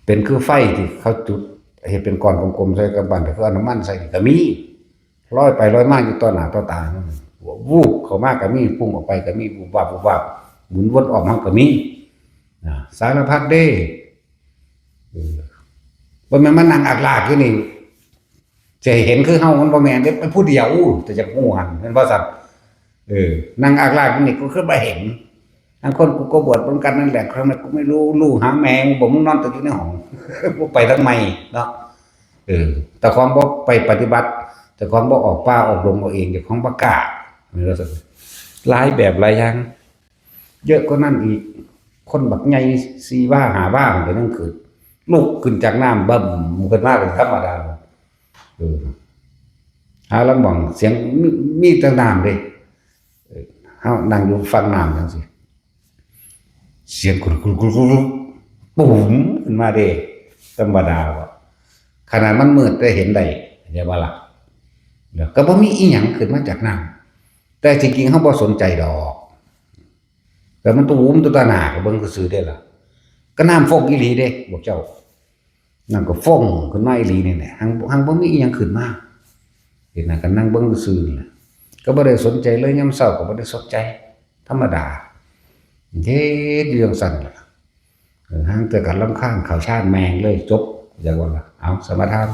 เป็นคือไฟที่เขาจุดเฮ็ดเป็นก้อนกลมๆใส่กับบั้นแล้วก็เอาน้ำมันใส่นี่ก็มีลอยไปลอยมาอยู่ต่อหน้าต่อตาวูบเข้ามาก็มีพุ่งออกไปก็มีวูบวาบวูบวาบหมุนวนออกมาก็มีสารพัดเด้บ่แม่นมานั่งอักลากอยู่นี่จะเห็นคือเฮามันบ่แม่นเด้เป็นผู้เดียวแต่จักฮู้หั่นแม่นบ่ซั่นนั่งอักลากอยู่นี่ก็คือบ่เห็นบางคนกูก็บวชเหมือนกันนั่นแหละครั้งนั้นกูไม่รู้หาแมงบ่มึงนอนอยู่ในห้อง บ่ไปทางใหม่เนาะแต่ความบ่ไปปฏิบัติแต่ความบ่ออกป่าออกดงเอาเองเจ้าของบ่กล้านี่ว่าซั่นหลายแบบหลายอย่างเยอะกว่านั้นอีกคนบักใหญ่4ว่า5ว่าก็ยังขึ้นลุกขึ้นจากน้ำบึ้มขึ้นมาเป็นธรรมดาหาลำบ่งเสียงมีแต่น้ำเด้เฮานั่งอยู่ฟังน้ำจังซี่เสียงกุดๆๆปุ้มขึ้นมาเด้ธรรมดาบ่ขนาดมันมืดแต่เห็นได้เข้าใจบ่ล่ะแล้วก็บ่มีอีหยังขึ้นมาจากน้ำแต่จริงๆเฮาบ่สนใจดอกแต่มันตูมตัวตาหน้าก็เบิ่งซื่อๆเด้ล่ะก็น้ำฟงอีหลีเด้พวกเจ้านั่นก็ฟงขึ้นมาอีหลีนี่แหละหังบ่มีอีหยังขึ้นมาเห็นน่ะก็นั่งเบิ่งซื่อๆนี่ล่ะก็บ่ได้สนใจเลยยามเช้าก็บ่ได้สนใจธรรมดาเฮ็ดอยู่จังซั่นล่ะห่างแต่กันรำคาญข้าวชานแมงเลยจบอย่างว่าล่ะเอาสมาทาน